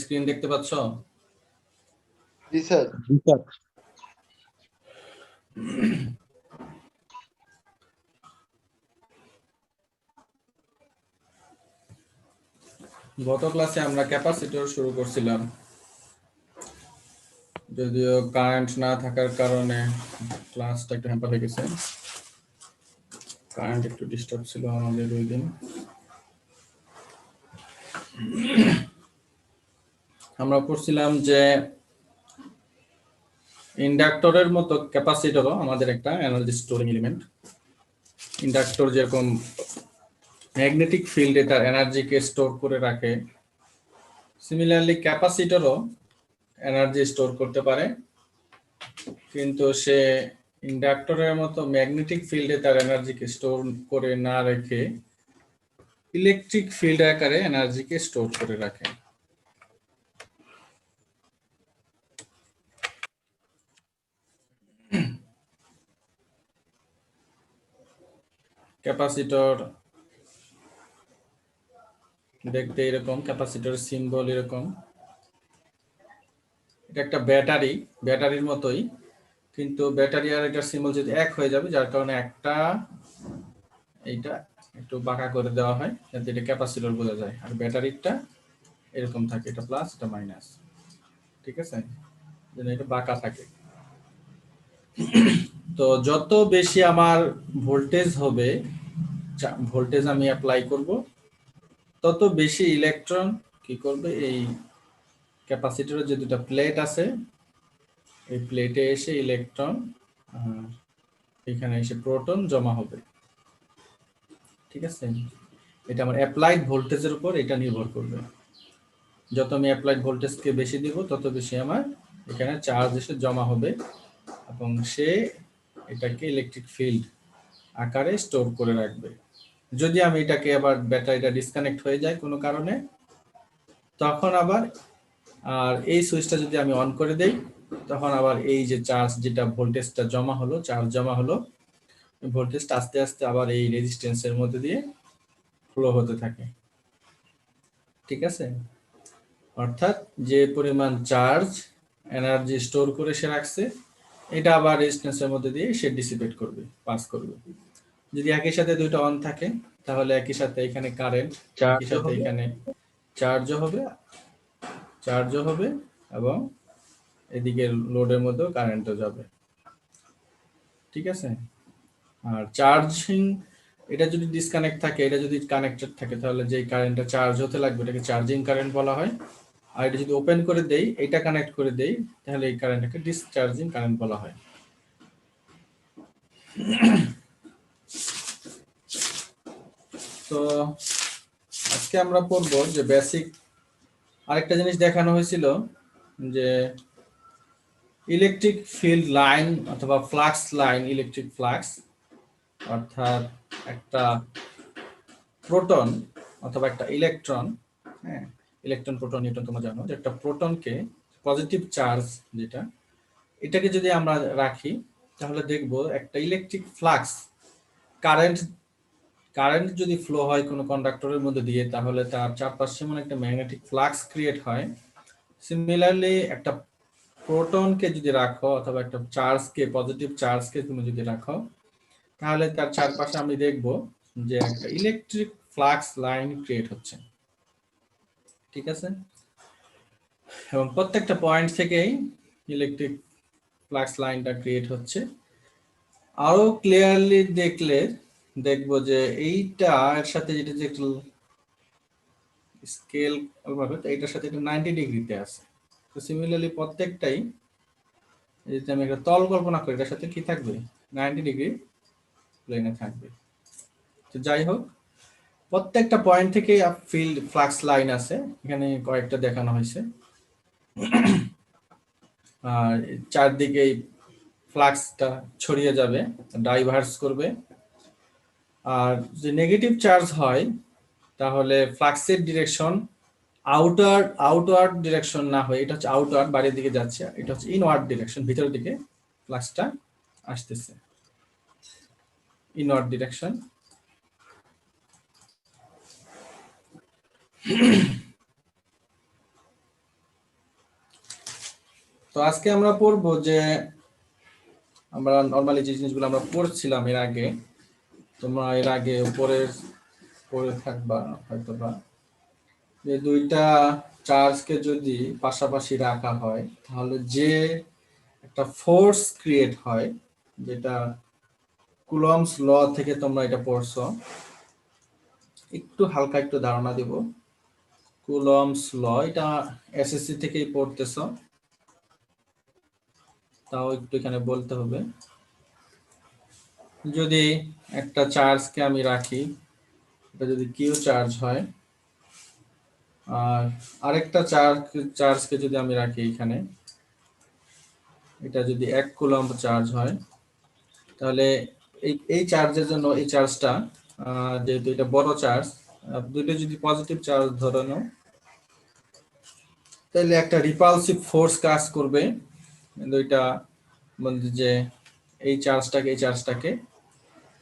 Screen দেখতে পাচ্ছ? জি sir. গত ক্লাসে আমরা ক্যাপাসিটর শুরু করছিলাম, যদিও কারেন্ট না থাকার কারণে ক্লাসটা একটু হ্যাম্পার হয়ে গেছে। কারেন্ট একটু ডিস্টার্ব ছিল আমাদের 2 দিন। আমরা পড়ছিলাম যে ইন্ডাক্টরের মতো ক্যাপাসিটরও আমাদের একটা এনার্জি স্টোরিং এলিমেন্ট। ইন্ডাক্টর যেরকম ম্যাগনেটিক ফিল্ডে তার এনার্জিকে স্টোর করে রাখে, সিমিলারলি ক্যাপাসিটরও এনার্জি স্টোর করতে পারে, কিন্তু সে ইন্ডাক্টরের মতো ম্যাগনেটিক ফিল্ডে তার এনার্জিকে স্টোর করে না রেখে ইলেকট্রিক ফিল্ড আকারে এনার্জিকে স্টোর করে রাখে। ক্যাপাসিটর দেখতে এরকম, ক্যাপাসিটর সিম্বল এরকম। এটা একটা ব্যাটারির মতোই, কিন্তু ব্যাটারি আর এটার সিম্বল যদি এক হয়ে যাবে, যার কারণে একটা এইটা একটু বাঁকা করে দেওয়া হয় যাতে এটা ক্যাপাসিটর বোঝা যায়, আর ব্যাটারিটা এরকম থাকে, এটা প্লাস এটা মাইনাস, ঠিক আছে, যেন এটা বাঁকা থাকে। তো যত বেশি আমার ভোল্টেজ হবে, ভোল্টেজ আমি অ্যাপ্লাই করব, তত বেশি ইলেকট্রন কি করবে, এই ক্যাপাসিটরের যে দুটো প্লেট আছে এই প্লেটে এসে ইলেকট্রন এখানে এসে প্রোটন জমা হবে, ঠিক আছে। এটা আমার অ্যাপ্লাইড ভোল্টেজের উপর এটা নির্ভর করবে। যত আমি অ্যাপ্লাইড ভোল্টেজকে বেশি দিব, তত বেশি আমার এখানে চার্জ এসে জমা হবে এবং সে এটাকে ইলেকট্রিক ফিল্ড আকারে স্টোর করে রাখবে। যদি আমি এটাকে আবার ব্যাটারিটা ডিসকানেক্ট হয়ে যায় কোনো কারণে, তখন আবার আর এই সুইচটা যদি আমি অন করে দেই, তখন আবার এই যে চার্জ, যেটা ভোল্টেজটা জমা হলো, চার্জ জমা হলো, ভোল্টেজটা আস্তে আস্তে আবার এই রেজিস্ট্যান্সের মধ্যে দিয়ে ফ্লো হতে থাকে, ঠিক আছে। অর্থাৎ যে পরিমাণ চার্জ এনার্জি স্টোর করে সে রাখছে, এটা আবার রেজিস্ট্যান্সের মধ্যে দিয়ে সে ডিসিপেট করবে, পাস করবে। যদি একই সাথে দুইটা অন থাকে, তাহলে একই সাথে এখানে কারেন্ট, একই সাথে এখানে চার্জও হবে এবং এদিকে লোডের মধ্যেও কারেন্টও যাবে, ঠিক আছে। আর চার্জিং, এটা যদি ডিসকানেক্ট থাকে, এটা যদি কানেক্টেড থাকে, তাহলে যেই কারেন্টটা চার্জ হতে লাগবে এটাকে চার্জিং কারেন্ট বলা হয়। আর এটা যদি ওপেন করে দেই, এটা কানেক্ট করে দেই, তাহলে এই কারেন্টটাকে ডিসচার্জিং কারেন্ট বলা হয়। তো আজকে আমরা পড়বো যে বেসিক আরেকটা জিনিস দেখানো হয়েছিল, যে ইলেকট্রিক ফিল্ড লাইন অথবা ফ্লাক্স লাইন, ইলেকট্রিক ফ্লাক্স, অর্থাৎ একটা প্রোটন অথবা একটা ইলেকট্রন, হ্যাঁ, ইলেকট্রন প্রোটন নিউট্রন তোমরা জানো, যে একটা প্রোটনকে পজিটিভ চার্জ যেটা, এটাকে যদি আমরা রাখি, তাহলে দেখব একটা ইলেকট্রিক ফ্লাক্স, কারেন্ট যদি ফ্লো হয় কোনো কন্ডাক্টরের মধ্যে দিয়ে, তাহলে তার চারপাশে মনে একটা ম্যাগনেটিক ফ্লাক্স ক্রিয়েট হয়। সিমিলারলি একটা প্রোটনকে যদি রাখো অথবা একটা চার্জকে, পজিটিভ চার্জকে তুমি যদি রাখো, তাহলে তার চারপাশে আমি দেখব যে একটা ইলেকট্রিক ফ্লাক্স লাইন ক্রিয়েট হচ্ছে, ঠিক আছে। এবং প্রত্যেকটা পয়েন্ট থেকেই ইলেকট্রিক ফ্লাক্স লাইনটা ক্রিয়েট হচ্ছে। আরো ক্লিয়ারলি দেখলে দেখবো যে এইটা এর সাথে যেটা যে স্কেল ভাবে, এইটার সাথে এটা 90 ডিগ্রিতে আছে। তো সিমিলারলি প্রত্যেকটাই, যদি আমি একটা তল কল্পনা করি, এটার সাথে কি থাকবে, 90 ডিগ্রি প্লেনে থাকবে। তো যাই হোক, প্রত্যেকটা পয়েন্ট থেকে ফিল্ড ফ্লাক্স লাইন আছে, এখানে কয়েকটা দেখানো হয়েছে। আর চারদিকে ফ্লাক্সটা ছড়িয়ে যাবে, ডাইভার্স করবে। আর যদি নেগেটিভ চার্জ হয়, তাহলে ফ্লাক্সের ডিরেকশন আউটওয়ার্ড ডিরেকশন না হয়, এটা হচ্ছে আউটওয়ার্ড, বাইরের দিকে যাচ্ছে, এটা হচ্ছে ইনওয়ার্ড ডিরেকশন, ভিতরের দিকে ফ্লাক্সটা আসতেছে, ইনওয়ার্ড ডিরেকশন। তো আজকে আমরা পড়বো যে আমরা নরমালি যে জিনিসগুলো আমরা পড়ছিলাম এর আগে, তোমরা এর আগে পড়ে থাকবা হয়তোবা, যে দুইটা চার্জকে যদি পাশাপাশি রাখা হয় তাহলে যে একটা ফোর্স ক্রিয়েট হয়, যেটা কুলম্বস ল থেকে তোমরা এটা পড়ছো, একটু হালকা একটু ধারণা দিব। কুলম্বস ল এটা এসএসসি থেকেই পড়তেছো, তাও একটু এখানে বলতে হবে। যদি একটা চার্জকে আমি রাখি, এটা যদি কিউ চার্জ হয়, আর আরেকটা চার্জকে যদি আমি রাখি এখানে, এটা যদি 1 কুলম্ব চার্জ হয়, তাহলে এই চার্জের জন্য এই চার্জটা, যেহেতু এটা বড় চার্জ, দুটো যদি পজিটিভ চার্জ ধরে নাও, তাহলে একটা রিপালসিভ ফোর্স কাজ করবে। দুইটা বলতে যে এই চার্জটাকে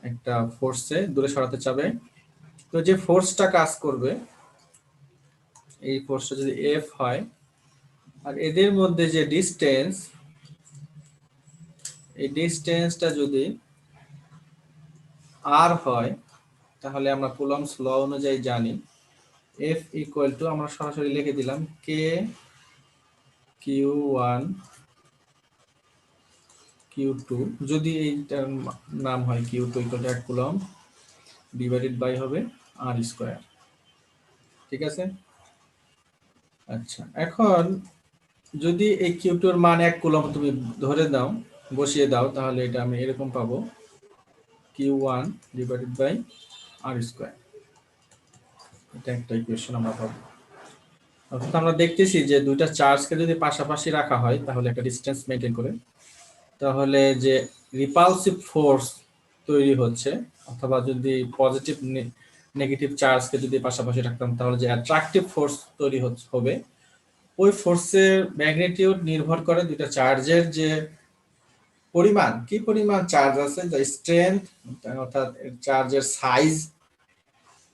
একটা ফোর্সে দূরে সরাতে চাবে। তো যে ফোর্সটা কাজ করবে, এই ফোর্সটা যদি এফ হয়, আর এদের মধ্যে যে ডিস্টেন্স, এই ডিস্টেন্সটা যদি আর হয়, তাহলে আমরা কুলম্বস ল অনুযায়ী জানি এফ ইকুয়াল টু, আমরা সরাসরি লিখে দিলাম K Q one Q two, যদি এইটার নাম হয় Q two equal to 1 coulomb divided by হবে আর স্কোয়ার। ঠিক আছে? আচ্ছা, এখন যদি এই কিউ টুর মান 1 কুলম্ব তুমি ধরে দাও, বসিয়ে দাও, তাহলে এটা আমি এরকম পাবো Q one divided by R square. এটা একটা ইকুয়েশন আমরা পাবো। অর্থাৎ আমরা দেখতেছি যে দুইটা চার্জকে যদি পাশাপাশি রাখা হয় তাহলে একটা ডিসটেন্স মেনটেন করে, তাহলে যে রিপালসিভ ফোর্স তৈরি হচ্ছে, অথবা যদি পজিটিভ নেগেটিভ চার্জকে যদি পাশাপাশি রাখতাম তাহলে যে অ্যাট্রাকটিভ ফোর্স তৈরি হবে, ওই ফোর্সের ম্যাগনিটিউড নির্ভর করে দুইটা চার্জের যে পরিমাণ, কি পরিমাণ চার্জ আছে, যে স্ট্রেংথ অর্থাৎ চার্জের সাইজ,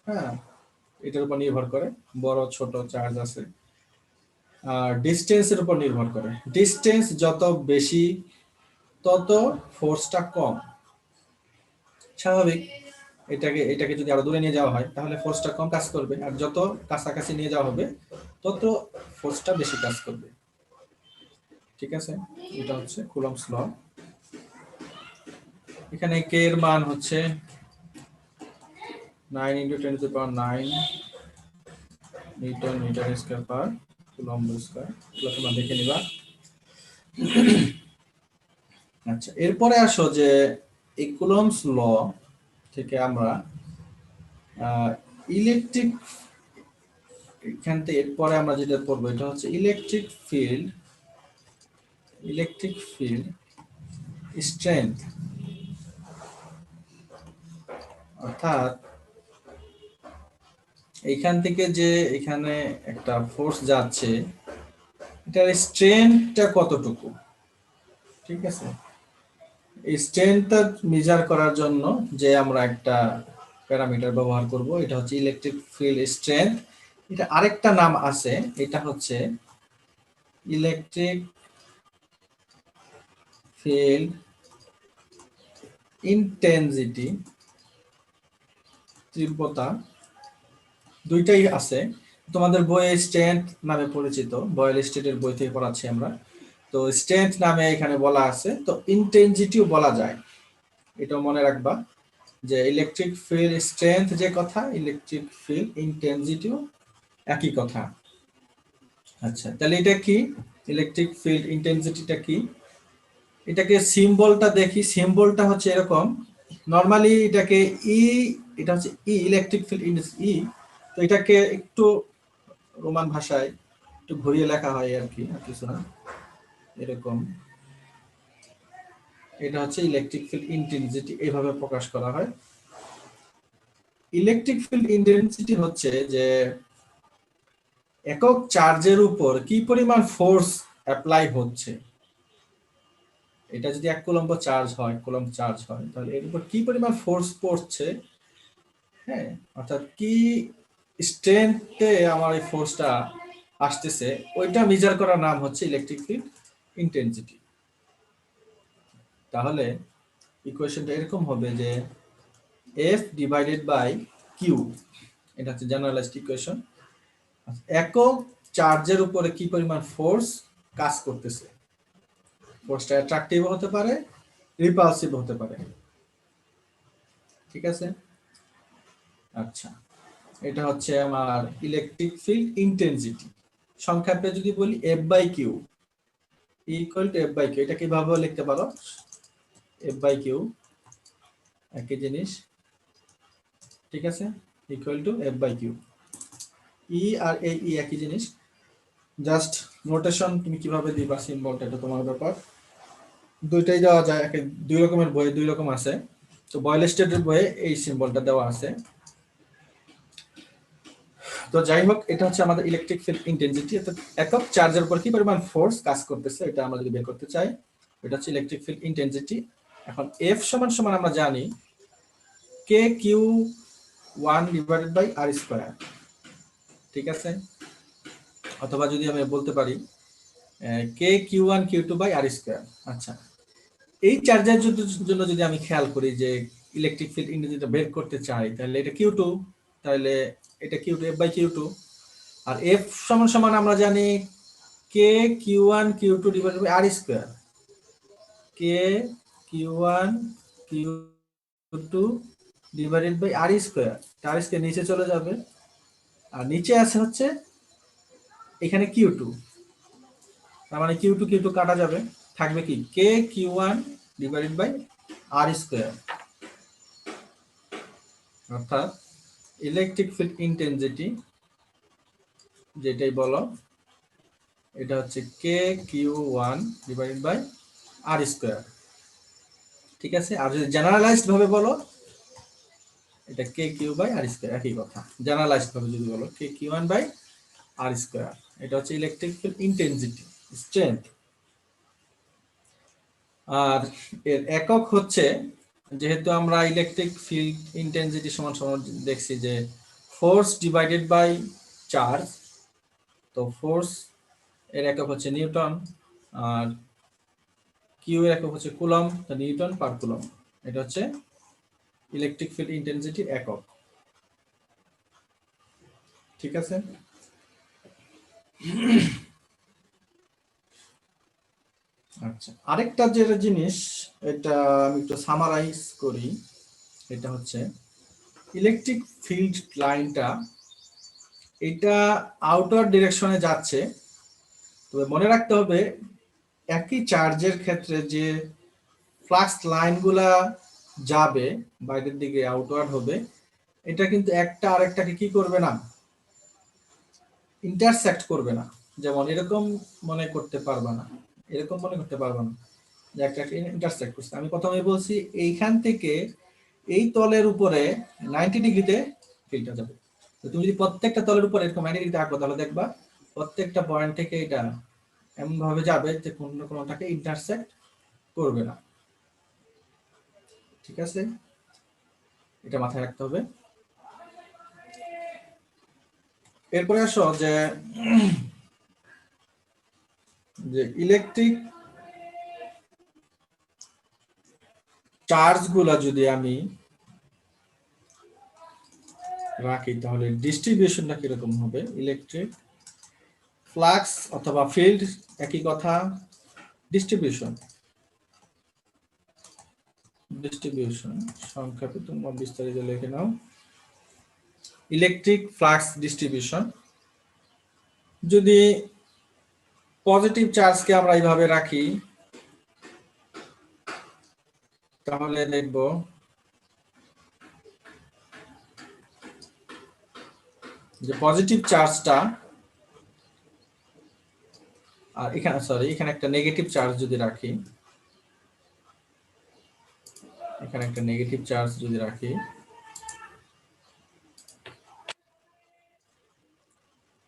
হ্যাঁ, এটার উপর নির্ভর করে। বড় ছোট চার্জ আছে। আর ডিস্টেন্সের উপর নির্ভর করে। ডিস্টেন্স যত বেশি তত ফোর্সটা কম, স্বাভাবিক। এটাকে যদি আরো দূরে নিয়ে যাওয়া হয় তাহলে ফোর্সটা কম কাজ করবে, আর যত কাছাকাছি নিয়ে যাওয়া হবে তত ফোর্সটা বেশি কাজ করবে। ঠিক আছে? এটা হচ্ছে কুলম্বস ল। এখানে কে এর মান হচ্ছে 9 × 10⁹ newton metre square per coulomb square. এগুলো তোমরা দেখে নিবা। আচ্ছা, এরপরে আসো যে এই কুলম্বস ল থেকে আমরা ইলেকট্রিক, এখান থেকে এরপরে আমরা যেটা পড়বো এটা হচ্ছে ইলেকট্রিক ফিল্ড স্ট্রেংথ। অর্থাৎ এইখান থেকে যে এখানে একটা ফোর্স যাচ্ছে, এটার স্ট্রেংথটা কতটুকু। ঠিক আছে? এই স্ট্রেংথটা মেজার করার জন্য যে আমরা একটা প্যারামিটার ব্যবহার করব, এটা হচ্ছে ইলেকট্রিক ফিল্ড স্ট্রেংথ। এটা আরেকটা নাম আছে, এটা হচ্ছে ইলেকট্রিক ফিল্ড ইন্টেন্সিটি, তীব্রতা। দুইটাই আছে। তোমাদের বইয়ে স্ট্রেংথ নামে পরিচিত, বয়েল স্টেটের বই থেকে পড়াচ্ছি আমরা। তো স্ট্রেংথ নামে এখানে বলা আছে, তো ইন্টেন্সিটিও বলা যায়। এটা মনে রাখবা যে ইলেকট্রিক ফিল্ড স্ট্রেংথ যে কথা, ইলেকট্রিক ফিল্ড ইন্টেন্সিটিও একই কথা। আচ্ছা, তাহলে এটা কি ইলেকট্রিক ফিল্ড ইন্টেন্সিটিটা কি? এটাকে সিম্বলটা দেখি। সিম্বলটা হচ্ছে এরকম। নরমালি এটাকে ই, এটা হচ্ছে ই, ইলেকট্রিক ফিল্ড ই। তো এটাকে একটু রোমান ভাষায় একটু ঘুরিয়ে লেখা হয় আর কি, আর কিছু না, এরকম। এটা হচ্ছে ইলেকট্রিক ফিল্ড ইন্টেন্সিটি, এইভাবে প্রকাশ করা হয়। ইলেকট্রিক ফিল্ড ইন্টেন্সিটি হচ্ছে যে একক চার্জের উপর কি পরিমাণ ফোর্স অ্যাপ্লাই হচ্ছে। এটা যদি 1 কুলম্ব চার্জ হয়, তাহলে এর উপর কি পরিমাণ ফোর্স পড়ছে, হ্যাঁ, অর্থাৎ কি স্ট্রেংথে আমার এই ফোর্সটা আসতেছে, ওইটা মেজার করার নাম হচ্ছে ইলেকট্রিক ফিল্ড ইন্টেন্সিটি। তাহলে ইকুয়েশনটা এরকম হবে যে F ডিভাইডেড বাই কিউ, এটা হচ্ছে জেনারেলাইজড ইকুয়েশন। একক চার্জের উপরে কি পরিমাণ ফোর্স কাজ করতেছে, ফোর্সটা অ্যাট্রাকটিভ হতে পারে, রিপালসিভ হতে পারে। ঠিক আছে, আচ্ছা, এটা হচ্ছে আমার ইলেকট্রিক ফিল্ড ইন্টেন্সিটি। সংক্ষেপে যদি বলি F by Q equal to F by Q, এটা কিভাবে লিখতে পারো, এফ বাই কিউ একই জিনিস, ঠিক আছে, equal to F by Q. E আর এই ই একই জিনিস, জাস্ট নোটেশন তুমি কিভাবে দিবা সিম্বলটা এটা তোমার ব্যাপার। দুইটাই দেওয়া যায়, দুই রকমের বইয়ে দুই রকম আছে। তো বয়েল স্টেটের বইয়ে এই সিম্বলটা দেওয়া আছে। তো যাই হোক, এটা হচ্ছে আমাদের ইলেকট্রিক ফিল্ড ইন্টেন্সিটি। একক চার্জের উপর কি পরিমাণ ফোর্স কাজ করতেছে এটা আমরা যদি বের করতে চাই, এটা হচ্ছে ইলেকট্রিক ফিল্ড ইন্টেন্সিটি। এখন এফ সমান সমান আমরা জানি K Q 1 divided by r square, ঠিক আছে, অথবা যদি আমি বলতে পারি K Q 1 Q 2 by r square. আচ্ছা, এই চার্জের জন্য যদি আমি খেয়াল করি যে ইলেকট্রিক ফিল্ড ইন্টেন্সিটি বের করতে চাই, তাহলে এটা কিউ 2, তাহলে এটা কিউ 2 এফ বাই কিউ 2। আর এফ সমান সমান আমরা জানি K Q 1 Q 2 divided by r square, K Q 1 Q 2 divided by r square. R square নিচে চলে যাবে, আর নিচে আছে হচ্ছে এখানে কিউ 2, তার মানে কিউ 2 কিউ 2 কাটা যাবে, থাকবে কি K Q 1 divided by r square. অর্থাৎ ইলেকট্রিক ফিল্ড ইন্টেন্সিটি যেটাই বলো, এটা হচ্ছে K Q 1 divided by r square, ঠিক আছে। আর যদি জেনারেলাইজড ভাবে বলো, এটা K Q by r square, একই কথা। জেনারেলাইজড ভাবে যদি বলো K Q 1 by r square, এটা হচ্ছে ইলেকট্রিক ফিল্ড ইন্টেন্সিটি, স্ট্রেংথ। আর এর একক হচ্ছে, যেহেতু আমরা ইলেকট্রিক ফিল্ড ইন্টেন্সিটি সমান সমান দেখছি যে ফোর্স ডিভাইডেড বাই চার্জ, তো ফোর্স এর একক হচ্ছে নিউটন, আর কিউ এর একক হচ্ছে কুলম্ব, নিউটন পার কুলম্ব। এটা হচ্ছে ইলেকট্রিক ফিল্ড ইন্টেন্সিটির একক, ঠিক আছে। আচ্ছা, আরেকটা যেটা জিনিস, এটা আমি একটু সামারাইজ করি, এটা হচ্ছে ইলেকট্রিক ফিল্ড লাইনটা, এটা আউটওয়ার্ড ডিরেকশনে যাচ্ছে। তবে মনে রাখতে হবে একই চার্জের ক্ষেত্রে যে ফ্লাক্স লাইনগুলা যাবে বাইরের দিকে আউটওয়ার্ড হবে, এটা কিন্তু একটা আরেকটাকে কি করবে না, ইন্টারসেক্ট করবে না। যেমন এরকম মনে করতে পারবা না, এরকম মনে করতে পারবা না যে একটা ইন্টারসেক্ট করছে। আমি প্রথমে বলছি এইখান থেকে এই তলের উপরে 90 ডিগ্রিতে ফিল্ডটা যাবে। তো তুমি যদি প্রত্যেকটা তলের উপরে এরকম 90 ডিগ্রিতে আঁকো, তাহলে দেখবা প্রত্যেকটা পয়েন্ট থেকে এটা এমন ভাবে যাবে যে কোনো না কোনোটাকে ইন্টারসেক্ট করবে না, ঠিক আছে, এটা মাথায় রাখতে হবে। এরপরে আসো যে ইলেকট্রিক চার্জ গুলা যদি আমি রাখি, তাহলে ডিস্ট্রিবিউশনটা কিরকম হবে। ইলেকট্রিক ফ্লাক্স অথবা ফিল্ড একই কথা, ডিস্ট্রিবিউশন সংক্ষেপে তোমরা বিস্তারিত লিখে নাও। ইলেকট্রিক ফ্লাক্স ডিস্ট্রিবিউশন, যদি পজিটিভ চার্জকে আমরা এইভাবে রাখি, তাহলে দেখব যে পজিটিভ চার্জটা, আর এখানে এখানে একটা নেগেটিভ চার্জ যদি রাখি, এখানে একটা নেগেটিভ চার্জ যদি রাখি,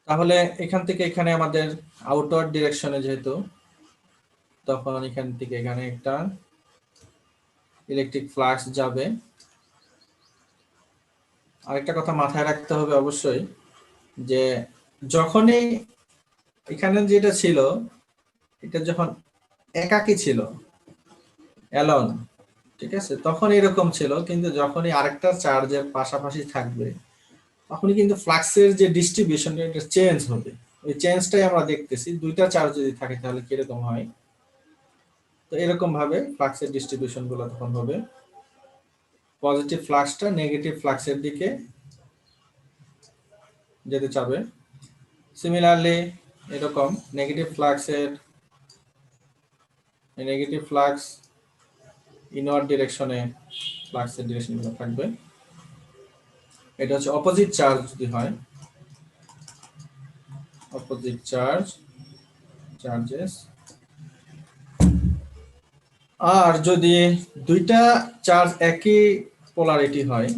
তাহলে এখান থেকে এখানে আমাদের আউটওয়ার্ড ডিরেকশনে যেহেতু, তখন এখান থেকে এখানে একটা ইলেকট্রিক ফ্লাক্স যাবে। আরেকটা কথা মাথায় রাখতে হবে অবশ্যই, যে যখনই এখানে যেটা ছিল, এটা যখন একাকী ছিল, অ্যালন, ঠিক আছে, তখন এরকম ছিল, কিন্তু যখনই আরেকটা চার্জের পাশাপাশি থাকবে তখনই কিন্তু ফ্লাক্সের যে ডিস্ট্রিবিউশনটা এটা চেঞ্জ হবে। ওই চেঞ্জটাই আমরা দেখতেছি, দুইটা চার্জ যদি থাকে তাহলে কিরকম হয়। তো এরকম ভাবে ফ্লাক্সের ডিস্ট্রিবিউশন গুলো তখন হবে, পজিটিভ ফ্লাক্সটা নেগেটিভ ফ্লাক্সের দিকে যেতে চাবে। সিমিলারলি এরকম নেগেটিভ ফ্লাক্স ইনওয়ার্ড ডিরেকশনে ফ্লাক্সের ডিরেকশনগুলো থাকবে। এটা হচ্ছে অপোজিট চার্জ যদি হয়, অপোজিট চার্জেস। আর যদি দুইটা চার্জ একই পোলারিটি হয়,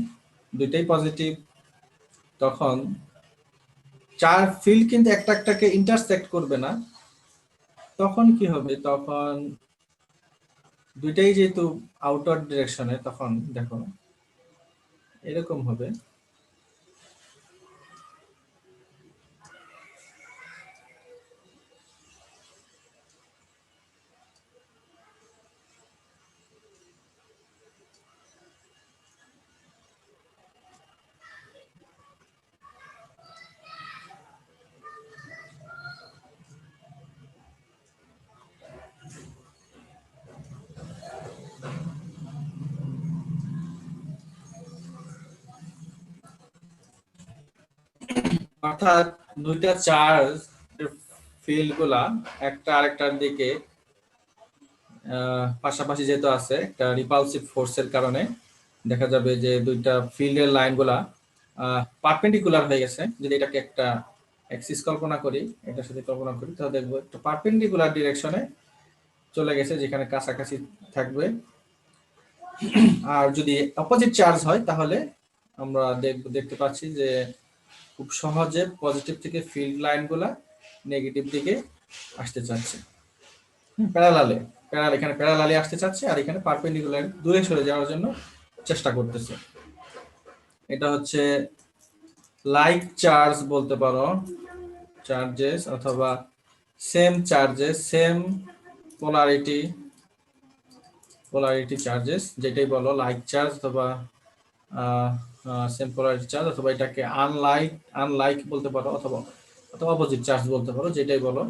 দুইটাই পজিটিভ, তখন চার ফিল্ড কিন্তু একটা একটাকে ইন্টারসেক্ট করবে না। তখন কি হবে, তখন দুইটাই যেহেতু আউটওয়ার্ড ডিরেকশনে, তখন দেখো এরকম হবে। অর্থাৎ দুইটা চার্জ ফিল্ড গুলা একটা আরেকটার দিকে পাশাপাশি যেহেতু আছে, একটা রিপালসিভ ফোর্সের কারণে দেখা যাবে যে দুইটা ফিল্ডের লাইনগুলা পারপেন্ডিকুলার হয়ে গেছে। যদি এটাকে একটা অ্যাক্সিস কল্পনা করি, এটার সাথে কল্পনা করি, তাহলে দেখবো একটা পারপেন্ডিকুলার ডিরেকশনে চলে গেছে, যেখানে কাছাকাছি থাকবে। আর যদি অপোজিট চার্জ হয় তাহলে আমরা দেখতে পাচ্ছি যে খুব সহজে পজিটিভ থেকে ফিল্ড লাইনগুলা নেগেটিভ দিকে আসতে চাচ্ছে, এখানে প্যারালালি আসতে চাচ্ছে, আর এখানে পারপেন্ডিকুলার দূরে সরে যাওয়ার জন্য চেষ্টা করতেছে। এটা হচ্ছে লাইক চার্জ বলতে পারো, চার্জেস, অথবা same charges, same polarity charges, যেটাই বলো, লাইক চার্জ অথবা সেম পোলারিটি চার্জ, অথবা এটাকে আনলাইক বলতে পারো, অথবা অপোজিট চার্জ বলতে পারো, যেটাই বলো।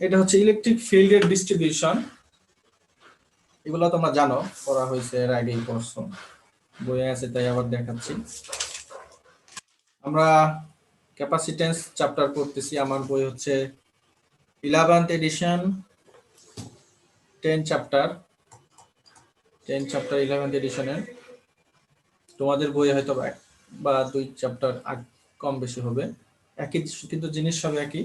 এটা হচ্ছে ইলেকট্রিক ফিল্ডের ডিস্ট্রিবিউশন। এগুলো তোমরা জানো, পড়া হয়েছে, এর আগেই পড়ছো, বইয়ে আছে, তাই আবার দেখাচ্ছি। আমরা ক্যাপাসিটেন্স চ্যাপ্টার করতেছি, আমার বই হচ্ছে 11th এডিশন, 10 চ্যাপ্টার 11th এডিশনের। তোমাদের বই হয়তো বা 2 চ্যাপ্টার কম বেশি হবে, একই কিন্তু জিনিস সব একই।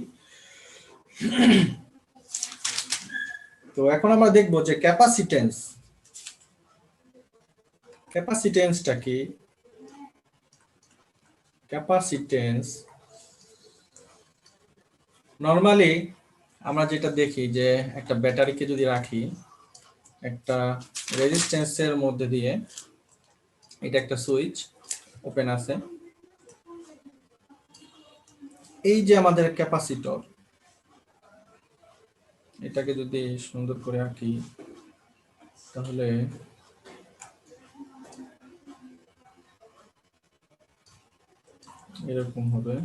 তো এখন আমরা দেখবো যে ক্যাপাসিটেন্সটা কি। ক্যাপাসিটেন্স নরমালি আমরা যেটা দেখি যে একটা ব্যাটারিকে যদি রাখি একটা রেজিস্ট্যান্সের মধ্যে দিয়ে, এটা একটা সুইচ ওপেন আছে, এই যে আমাদের ক্যাপাসিটর, এটাকে যদি সুন্দর করে আঁকি তাহলে এরকম হবে।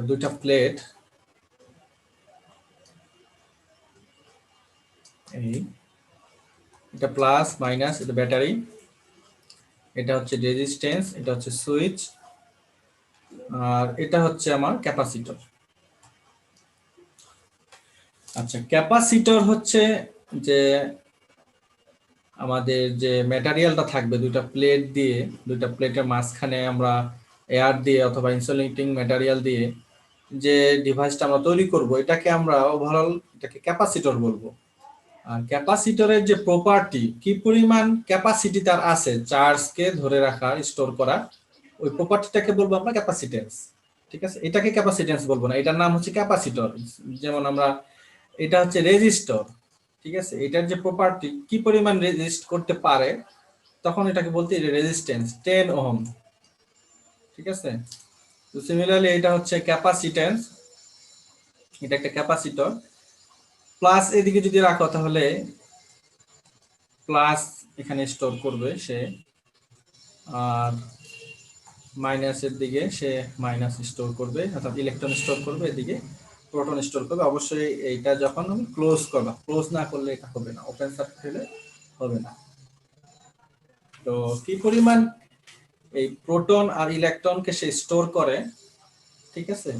দুইটা প্লেট, এটা প্লাস মাইনাস, এটা ব্যাটারি, এটা হচ্ছে রেজিস্ট্যান্স, এটা হচ্ছে সুইচ, আর এটা হচ্ছে আমার ক্যাপাসিটর। আচ্ছা, ক্যাপাসিটর হচ্ছে যে আমাদের যে ম্যাটেরিয়ালটা থাকবে দুইটা প্লেটের মাঝখানে আমরা এয়ার দিয়ে অথবা ইনসুলেটিং ম্যাটেরিয়াল দিয়ে যে ডিভাইসটা আমরা তৈরি করব, এটাকে আমরা ওভারঅল এটাকে ক্যাপাসিটর বলবো। আর ক্যাপাসিটরের যে প্রপার্টি, কি পরিমাণ ক্যাপাসিটি তার আছে চার্জকে ধরে রাখা, স্টোর করা, ওই প্রপার্টিটাকে বলবো আমরা ক্যাপাসিটেন্স। ঠিক আছে, এটাকে ক্যাপাসিটেন্স বলবো না, এটার নাম হচ্ছে ক্যাপাসিটর। যেমন আমরা এটা হচ্ছে রেজিস্টর, ঠিক আছে। এটার যে প্রপার্টি কি পরিমাণ রেজিস্ট করতে পারে, তখন এটাকে বলতে রেজিস্ট্যান্স 10 ওহম, ঠিক আছে। তো সিমিলারলি এটা হচ্ছে ক্যাপাসিট্যান্স, এটা একটা ক্যাপাসিটর। প্লাস এদিকে যদি রাখো তাহলে প্লাস এখানে স্টোর করবে সে, আর মাইনাসের দিকে সে মাইনাস স্টোর করবে, অর্থাৎ ইলেকট্রন স্টোর করবে, এদিকে প্রোটন স্টোর করবে। অবশ্যই এইটা যখন আমি ক্লোজ করবা, ক্লোজ না করলে এটা হবে না, ওপেন সার্কিট হলে হবে না। তো কি পরিমাণ এই প্রোটন আর ইলেকট্রনকে সে স্টোর করে, ঠিক আছে,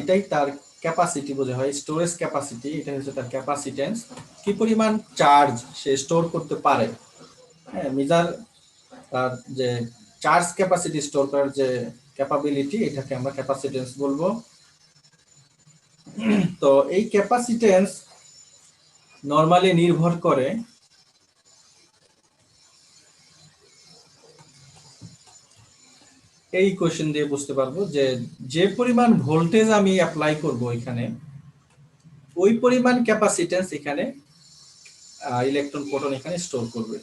এটাই তার ক্যাপাসিটি বোঝা হয়, স্টোরেজ ক্যাপাসিটি, এটা হচ্ছে তার ক্যাপাসিটেন্স। কি পরিমাণ চার্জ সে স্টোর করতে পারে, হ্যাঁ, মেজার তার যে চার্জ ক্যাপাসিটি স্টোর করার যে ক্যাপাবিলিটি, এটাকে আমরা ক্যাপাসিটেন্স বলবো। তো এই ক্যাপাসিটেন্স নরমালি নির্ভর করে এই কোশ্চেন দিয়ে বুঝতে পারবো যে যে পরিমাণ ভোল্টেজ আমি অ্যাপ্লাই করব এখানে, ওই পরিমাণ ক্যাপাসিটেন্স এখানে ইলেকট্রন প্রোটন এখানে স্টোর করবে।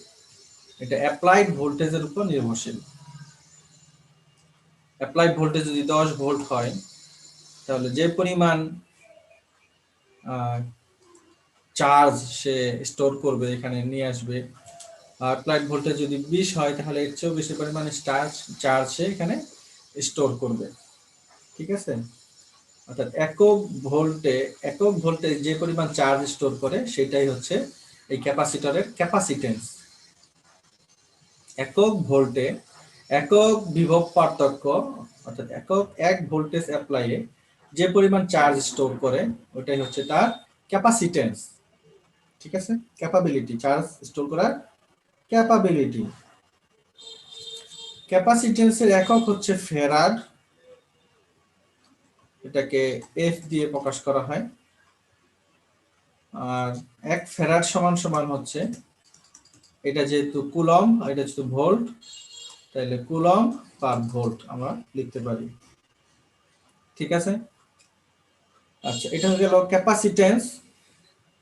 এটা অ্যাপ্লাইড ভোল্টেজের উপর নির্ভরশীল। অ্যাপ্লাইড ভোল্টেজ যদি 10 ভোল্ট হয়, তাহলে যে পরিমাণ চার্জ সে স্টোর করবে এখানে নিয়ে আসবে। অ্যাপ্লাইড ভোল্টেজ যদি 20 হয়, তাহলে এর চেয়েও বেশি পরিমাণে চার্জ সে এখানে স্টোর করবে, ঠিক আছে। অর্থাৎ একক ভোল্টে যে পরিমাণ চার্জ স্টোর করে, সেটাই হচ্ছে এই ক্যাপাসিটরের ক্যাপাসিটেন্স। একক ভোল্টে একক বিভব পার্থক্য, অর্থাৎ এক ভোল্টেজ অ্যাপ্লাইয়ে যে পরিমাণ চার্জ স্টোর করে, ওটাই হচ্ছে তার ক্যাপাসিটেন্স, ঠিক আছে। ক্যাপাবিলিটি, চার্জ স্টোর করার ক্যাপাবিলিটি। ক্যাপাসিটেন্সের একক হচ্ছে ফ্যারাড, এটাকে এফ দিয়ে প্রকাশ করা হয়। আর 1 ফ্যারাড সমান সমান হচ্ছে, এটা যেহেতু কুলম, এটা যেহেতু ভোল্ট, তাহলে কুলম পার ভোল্ট আমরা লিখতে পারি, ঠিক আছে। আচ্ছা, এটা হয়ে গেল ক্যাপাসিটেন্স।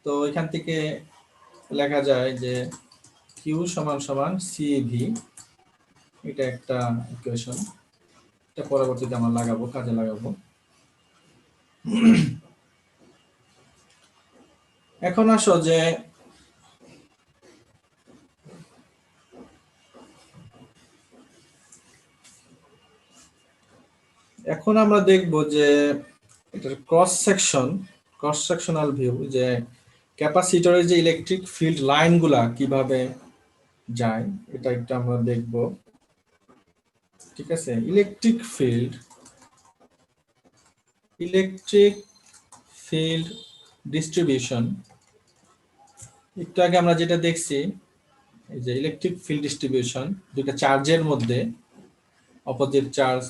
তো এখান থেকে লেখা যায় যে কিউ সমান সমান সিভি, এটা একটা ইকুয়েশন, এটা পরবর্তীতে আমরা লাগাবো, কাজে লাগাবো। এখন আসো যে এখন আমরা দেখব যে এটার ক্রস সেকশনাল ভিউ, যে ক্যাপাসিটরের যে ইলেকট্রিক ফিল্ড লাইনগুলা কিভাবে যায়, এটা একটু আমরা দেখব, ঠিক আছে। ইলেকট্রিক ফিল্ড ডিস্ট্রিবিউশন, একটু আগে আমরা যেটা দেখছি, এই যে ইলেকট্রিক ফিল্ড ডিস্ট্রিবিউশন, দুটো চার্জের মধ্যে অপোজিট চার্জ,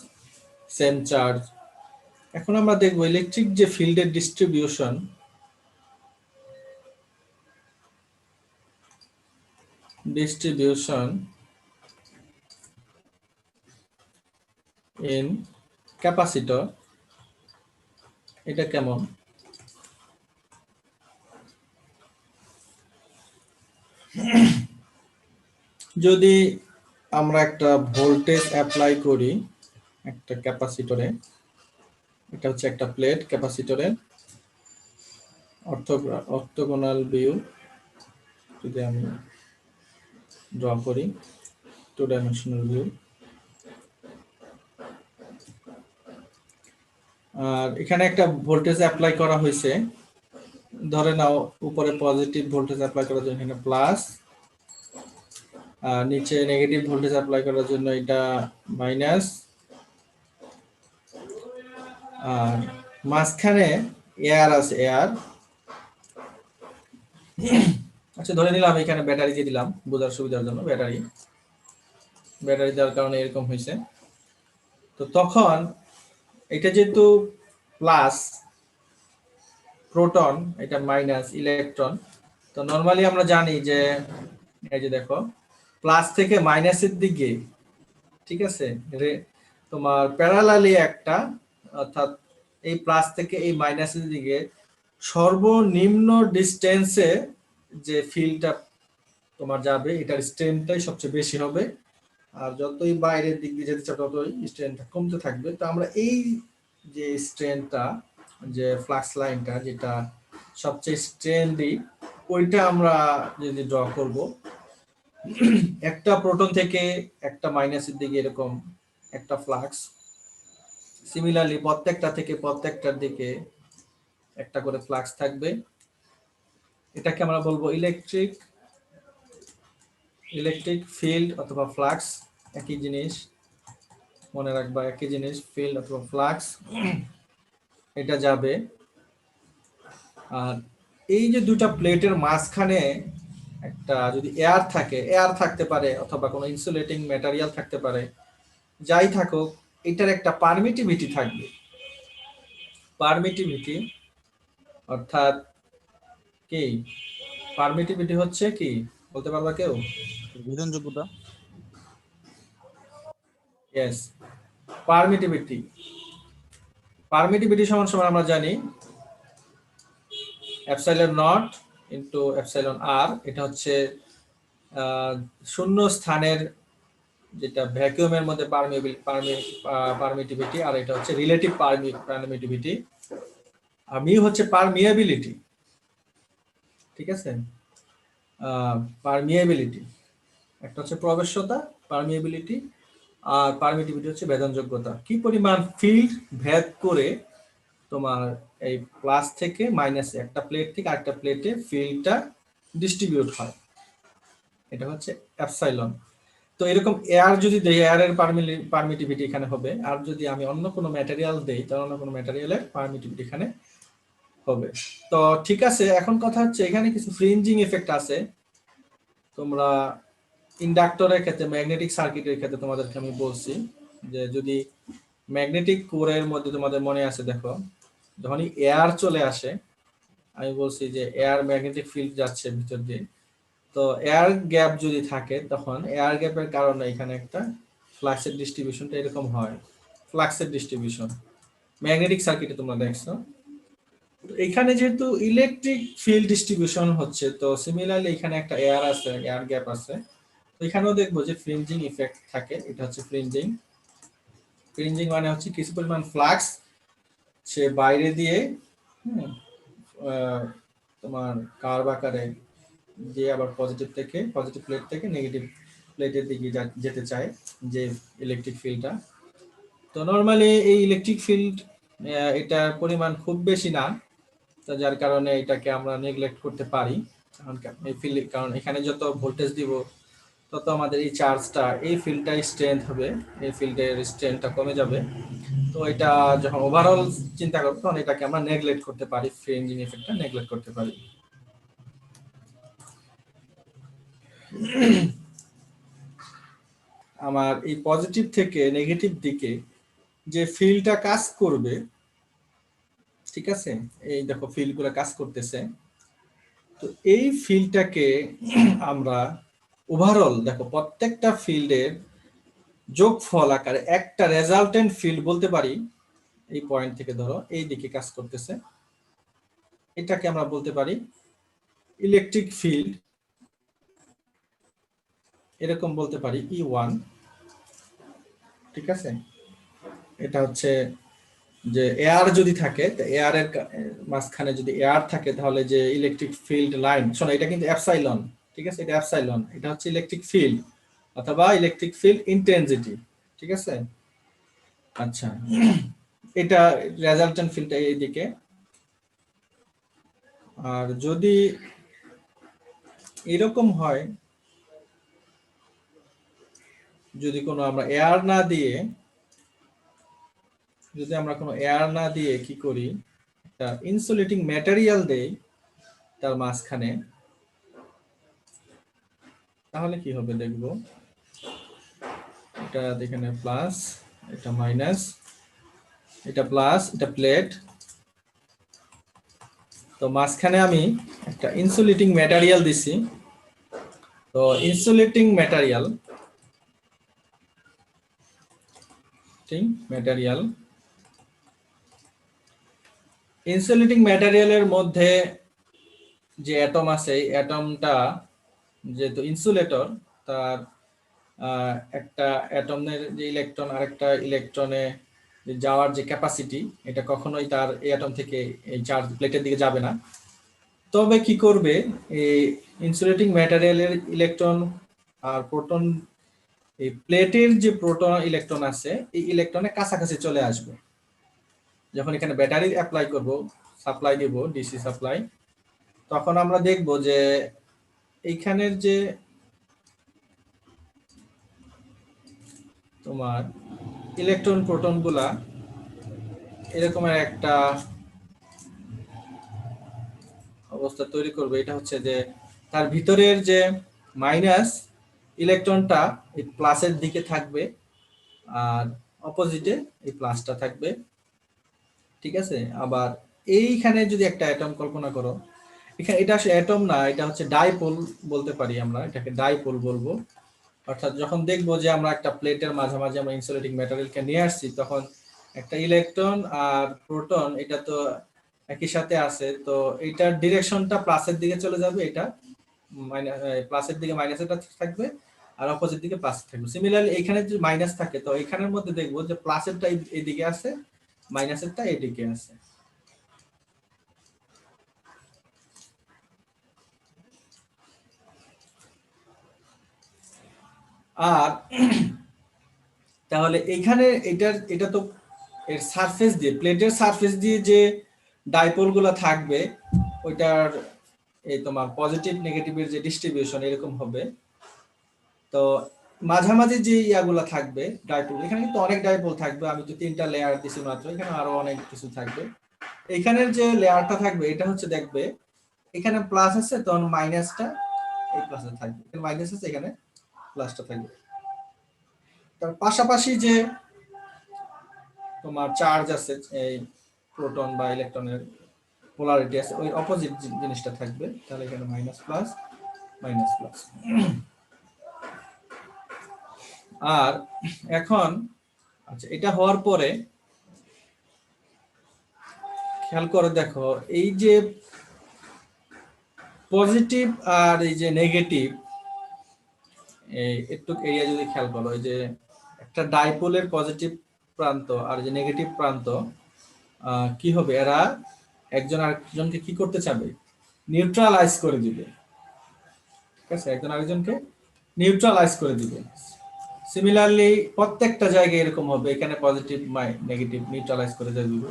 সেম চার্জ। এখন আমরা দেখব ইলেকট্রিক যে ফিল্ডের ডিস্ট্রিবিউশন, ইন ক্যাপাসিটর, এটা কেমন। যদি আমরা একটা ভোল্টেজ অ্যাপ্লাই করি একটা ক্যাপাসিটরে, এটা হচ্ছে একটা প্লেট ক্যাপাসিটরের, অর্থোগোনাল ভিউ যদি আমি ড্র করি, 2 ডাইমেনশনাল ভিউ। আর এখানে একটা ভোল্টেজ অ্যাপ্লাই করা হয়েছে, ধরে নাও উপরে পজিটিভ ভোল্টেজ অ্যাপ্লাই করার জন্য এখানে প্লাস, আর নিচে নেগেটিভ ভোল্টেজ অ্যাপ্লাই করার জন্য এটা মাইনাস, আর মাঝখানে এয়ার আছে, এয়ার। আচ্ছা, ধরে নিলাম এখানে ব্যাটারি দিয়ে দিলাম বোঝার সুবিধার জন্য, ব্যাটারি দেওয়ার কারণে এরকম হয়েছে। তো তখন এটা যেহেতু প্লাস প্রোটন, এটা মাইনাস ইলেকট্রন, তো নরমালি আমরা জানি যে এই যে দেখো প্লাস থেকে মাইনাসের দিকে, ঠিক আছে, তোমার প্যারালালি একটা, অর্থাৎ এই প্লাস থেকে এই মাইনাসের দিকে সর্বনিম্ন ডিস্টেন্সে যে ফিল্ডটা তোমার যাবে এটার স্ট্রেনটাই সবচেয়ে বেশি হবে, আর যতই বাইরের দিক দিয়ে যেতে চাও ততই স্ট্রেনটা কমতে থাকবে। তো আমরা এই যে স্ট্রেনটা, যে ফ্লাক্স লাইনটা যেটা সবচেয়ে স্ট্রেনলি, ওইটা আমরা যদি ড্র করব, একটা প্রোটন থেকে একটা মাইনাসের দিকে এরকম একটা ফ্লাক্স, সিমিলারলি প্রত্যেকটা থেকে প্রত্যেকটার দিকে একটা করে ফ্লাক্স থাকবে। এটাকে আমরা বলবো ইলেকট্রিক ফিল্ড অথবা ফ্লাক্স, একই জিনিস মনে রাখবা, একই জিনিস, ফিল্ড অথবা ফ্লাক্স। এটা যাবে, আর এই যে দুটা প্লেটের মাঝখানে একটা যদি এয়ার থাকে, এয়ার থাকতে পারে অথবা কোনো ইনসুলেটিং ম্যাটেরিয়াল থাকতে পারে, যাই থাকুক, এটার একটা পারমিটিভিটি থাকবে। পারমিটিভিটি অর্থাৎ কি? পারমিটিভিটি হচ্ছে কি বলতে পারবা কেউ? বিধানযোগ্যতা। Yes, permittivity. পারমিটিভিটি সমান সমান আমরা জানি এপসাইলন নট ইনটু এপসাইলন আর। এটা হচ্ছে শূন্য স্থানের যেটা ভ্যাকুয়ামের মধ্যে পারমিটিভিটি, আর এটা হচ্ছে রিলেটিভ পারমিটিভিটি, আর মিউ হচ্ছে পারমিয়াবিলিটি। ঠিক আছে, পারমিয়াবিলিটি একটা হচ্ছে প্রবেশ্যতা পারমিয়াবিলিটি, আর পারমিটিভিটি হচ্ছে ভেদনযোগ্যতা। কি পরিমাণ ফিল্ড ভেদ করে তোমার এই প্লাস থেকে মাইনাসে একটা প্লেট থেকে আরেকটা প্লেটে ফিল্ডটা ডিস্ট্রিবিউট হয়, এটা হচ্ছে এপসাইলন। তো এরকম এয়ার যদি দেই, এয়ারের পারমিটিভিটি এখানে হবে, আর যদি আমি অন্য কোনো ম্যাটেরিয়াল দেই তাহলে অন্য কোনো ম্যাটেরিয়ালের পারমিটিভিটি এখানে হবে। তো ঠিক আছে, এখন কথা হচ্ছে এখানে কিছু ফ্রিঞ্জিং এফেক্ট আছে। তোমরা ইন্ডাক্টরের ক্ষেত্রে, ম্যাগনেটিক সার্কিটের ক্ষেত্রে তোমাদেরকে আমি বলছি যে যদি ম্যাগনেটিক কোরের মধ্যে তোমাদের মনে আছে, দেখো যখনই এয়ার চলে আসে, আমি বলছি যে এয়ার ম্যাগনেটিক ফিল্ড যাচ্ছে ভিতর দিয়ে, তো এয়ার গ্যাপ যদি থাকে তখন এয়ার গ্যাপের কারণে এখানে একটা ফ্লাক্সের ডিস্ট্রিবিউশনটা এরকম হয়। ফ্লাক্সের ডিস্ট্রিবিউশন ম্যাগনেটিক সার্কিটে তোমরা দেখছো। এখানে যেহেতু ইলেকট্রিক ফিল্ড ডিস্ট্রিবিউশন হচ্ছে, তো সিমিলারলি এখানে একটা এয়ার আছে, এয়ার গ্যাপ আছে, তো এখানেও দেখবো যে ফ্রিঞ্জিং ইফেক্ট থাকে। এটা হচ্ছে ফ্রিঞ্জিং। ফ্রিঞ্জিং মানে হচ্ছে কিছু পরিমাণ ফ্লাক্স সে বাইরে দিয়ে তোমার কার্ভ আকারে যে আবার পজিটিভ প্লেট থেকে নেগেটিভ প্লেটের দিকে যেতে চায় যে ইলেকট্রিক ফিল্ডটা। তো নর্মালি এই ইলেকট্রিক ফিল্ড এটার পরিমাণ খুব বেশি না, তো যার কারণে এটাকে আমরা নেগলেক্ট করতে পারি। কারণ এখানে যত ভোল্টেজ দিব তত আমাদের এই চার্জটা, এই ফিল্ডটাই স্ট্রেংথ হবে, এই ফিল্ডের স্ট্রেংথটা কমে যাবে। তো এটা যখন ওভারঅল চিন্তা করবো তখন এটাকে আমরা নেগলেক্ট করতে পারি, ফ্রিঞ্জিং এফেক্টটা নেগলেক্ট করতে পারি। আমার এই পজিটিভ থেকে নেগেটিভ দিকে যে ফিল্ডটা কাজ করবে, ঠিক আছে, এই দেখো ফিল্ডগুলো কাজ করতেছে, তো এই ফিল্ডটাকে আমরা ওভারঅল দেখো প্রত্যেকটা ফিল্ডের যোগফল আকারে একটা রেজাল্টেন্ট ফিল্ড বলতে পারি। এই পয়েন্ট থেকে ধরো এই দিকে কাজ করতেছে, এটাকে আমরা বলতে পারি ইলেকট্রিক ফিল্ড, এরকম বলতে পারি E1। ঠিক আছে, এটা হচ্ছে যে এয়ার যদি থাকে, এয়ারের মাঝখানে যদি এয়ার থাকে তাহলে যে ইলেকট্রিক ফিল্ড লাইন, শোনো এটা কিন্তু এপসাইলন, ঠিক আছে, এটা এপসাইলন, এটা হচ্ছে ইলেকট্রিক ফিল্ড অথবা ইলেকট্রিক ফিল্ড ইন্টেন্সিটি। ঠিক আছে, আচ্ছা, এটা রেজাল্টেন্ট ফিল্ডটা এইদিকে। আর যদি এরকম হয়, যদি কোনো আমরা এয়ার না দিয়ে, কি করি, একটা ইনসুলেটিং ম্যাটেরিয়াল দেই তার মাঝখানে, তাহলে কি হবে দেখবো। এটা এখানে প্লাস, এটা মাইনাস, এটা প্লাস, এটা প্লেট, তো মাঝখানে আমি একটা ইনসুলেটিং ম্যাটেরিয়াল দিছি। তো ইনসুলেটিং ম্যাটেরিয়াল ইনসুলেটিং ম্যাটেরিয়ালের মধ্যে যে অ্যাটম আছে এই অ্যাটমটা যেহেতু ইনসুলেটর, তার একটা অ্যাটমের যে ইলেকট্রন আরেকটা ইলেকট্রনে যাওয়ার যে ক্যাপাসিটি, এটা কখনোই তার এই অ্যাটম থেকে এই চার্জ প্লেটের দিকে যাবে না। তবে কি করবে, এই ইনসুলেটিং ম্যাটেরিয়ালের ইলেকট্রন আর প্রোটন, এই প্লেটের যে প্রোটন ইলেকট্রন আছে এই ইলেকট্রনের কাছাকাছি চলে আসবে। যখন এখানে ব্যাটারি অ্যাপ্লাই করব, সাপ্লাই দেব ডিসি সাপ্লাই, তখন আমরা দেখব যে এইখানের যে তোমার ইলেকট্রন প্রোটন গুলা এরকমের একটা অবস্থা তৈরি করবে। এটা হচ্ছে যে তার ভিতরের যে মাইনাস ইলেকট্রনটা এই প্লাসের দিকে থাকবে, আর অপোজিটে এই প্লাসটা থাকবে, ঠিক আছে। আবার এইখানে যদি একটা অ্যাটম কল্পনা করো, এখানে এটা আসলে অ্যাটম না, এটা হচ্ছে ডাইপোল বলতে পারি, আমরা এটাকে ডাইপোল বলবো। অর্থাৎ যখন দেখবো যে আমরা একটা প্লেটের মাঝামাঝি আমরা ইনসুলেটিং ম্যাটেরিয়ালকে নিয়ে আসছি, তখন একটা ইলেকট্রন আর প্রোটন এটা তো একই সাথে আছে, তো এটার ডিরেকশনটা প্লাসের দিকে চলে যাবে, এটা প্লাসের দিকে মাইনাসেরটা থাকবে, আর অপোজিট দিকে প্লাস থাকবে। সিমিলারলি এখানে যদি মাইনাস থাকে, তো এখানের মধ্যে দেখবো যে প্লাসেরটা এইদিকে আছে, মাইনাসেরটা এইদিকে আছে। আর তাহলে এইখানে এটা তো এর সারফেস দিয়ে, প্লেটের সারফেস দিয়ে যে ডাইপোল গুলা থাকবে, ওইটার এই তোমার পজিটিভ নেগেটিভের যে ডিস্ট্রিবিউশন এরকম হবে। তো মাঝামাঝি যে ইয়াগুলা থাকবে ডাইপোল, এখানে কিন্তু অনেক ডাইপোল থাকবে, আমি তো 3টা লেয়ার দিছি মাত্র, এখানে আরো অনেক কিছু থাকবে। এখানের যে লেয়ারটা থাকবে এটা হচ্ছে দেখবে এখানে প্লাস আছে, তখন মাইনাসটা এই প্লাসে থাকবে, এখানে মাইনাস আছে এখানে প্লাসটা থাকবে। তার পাশাপাশি যে তোমার চার্জ আছে, এই প্রোটন বা ইলেকট্রনের পোলারিটি আছে, ওই অপোজিট জিনিসটা থাকবে, তাহলে এখানে মাইনাস প্লাস মাইনাস প্লাস। আর এখন আচ্ছা, এটা হওয়ার পরে খেয়াল করে দেখো, এই যে পজিটিভ আর এই যে নেগেটিভ, একটু এরিয়া যদি খেয়াল করো, এই যে একটা ডাইপোলের পজিটিভ প্রান্ত আর যে নেগেটিভ প্রান্ত, কি হবে, এরা একজন আরেকজনকে কি করতে চাবে, নিউট্রালাইজ করে দিবে, ঠিক আছে, একজন আরেকজনকে নিউট্রালাইজ করে দিবে। সিমিলারলি প্রত্যেকটা জায়গায় এরকম হবে, এখানে পজিটিভ নেগেটিভ নিউট্রালাইজ করে দিবে,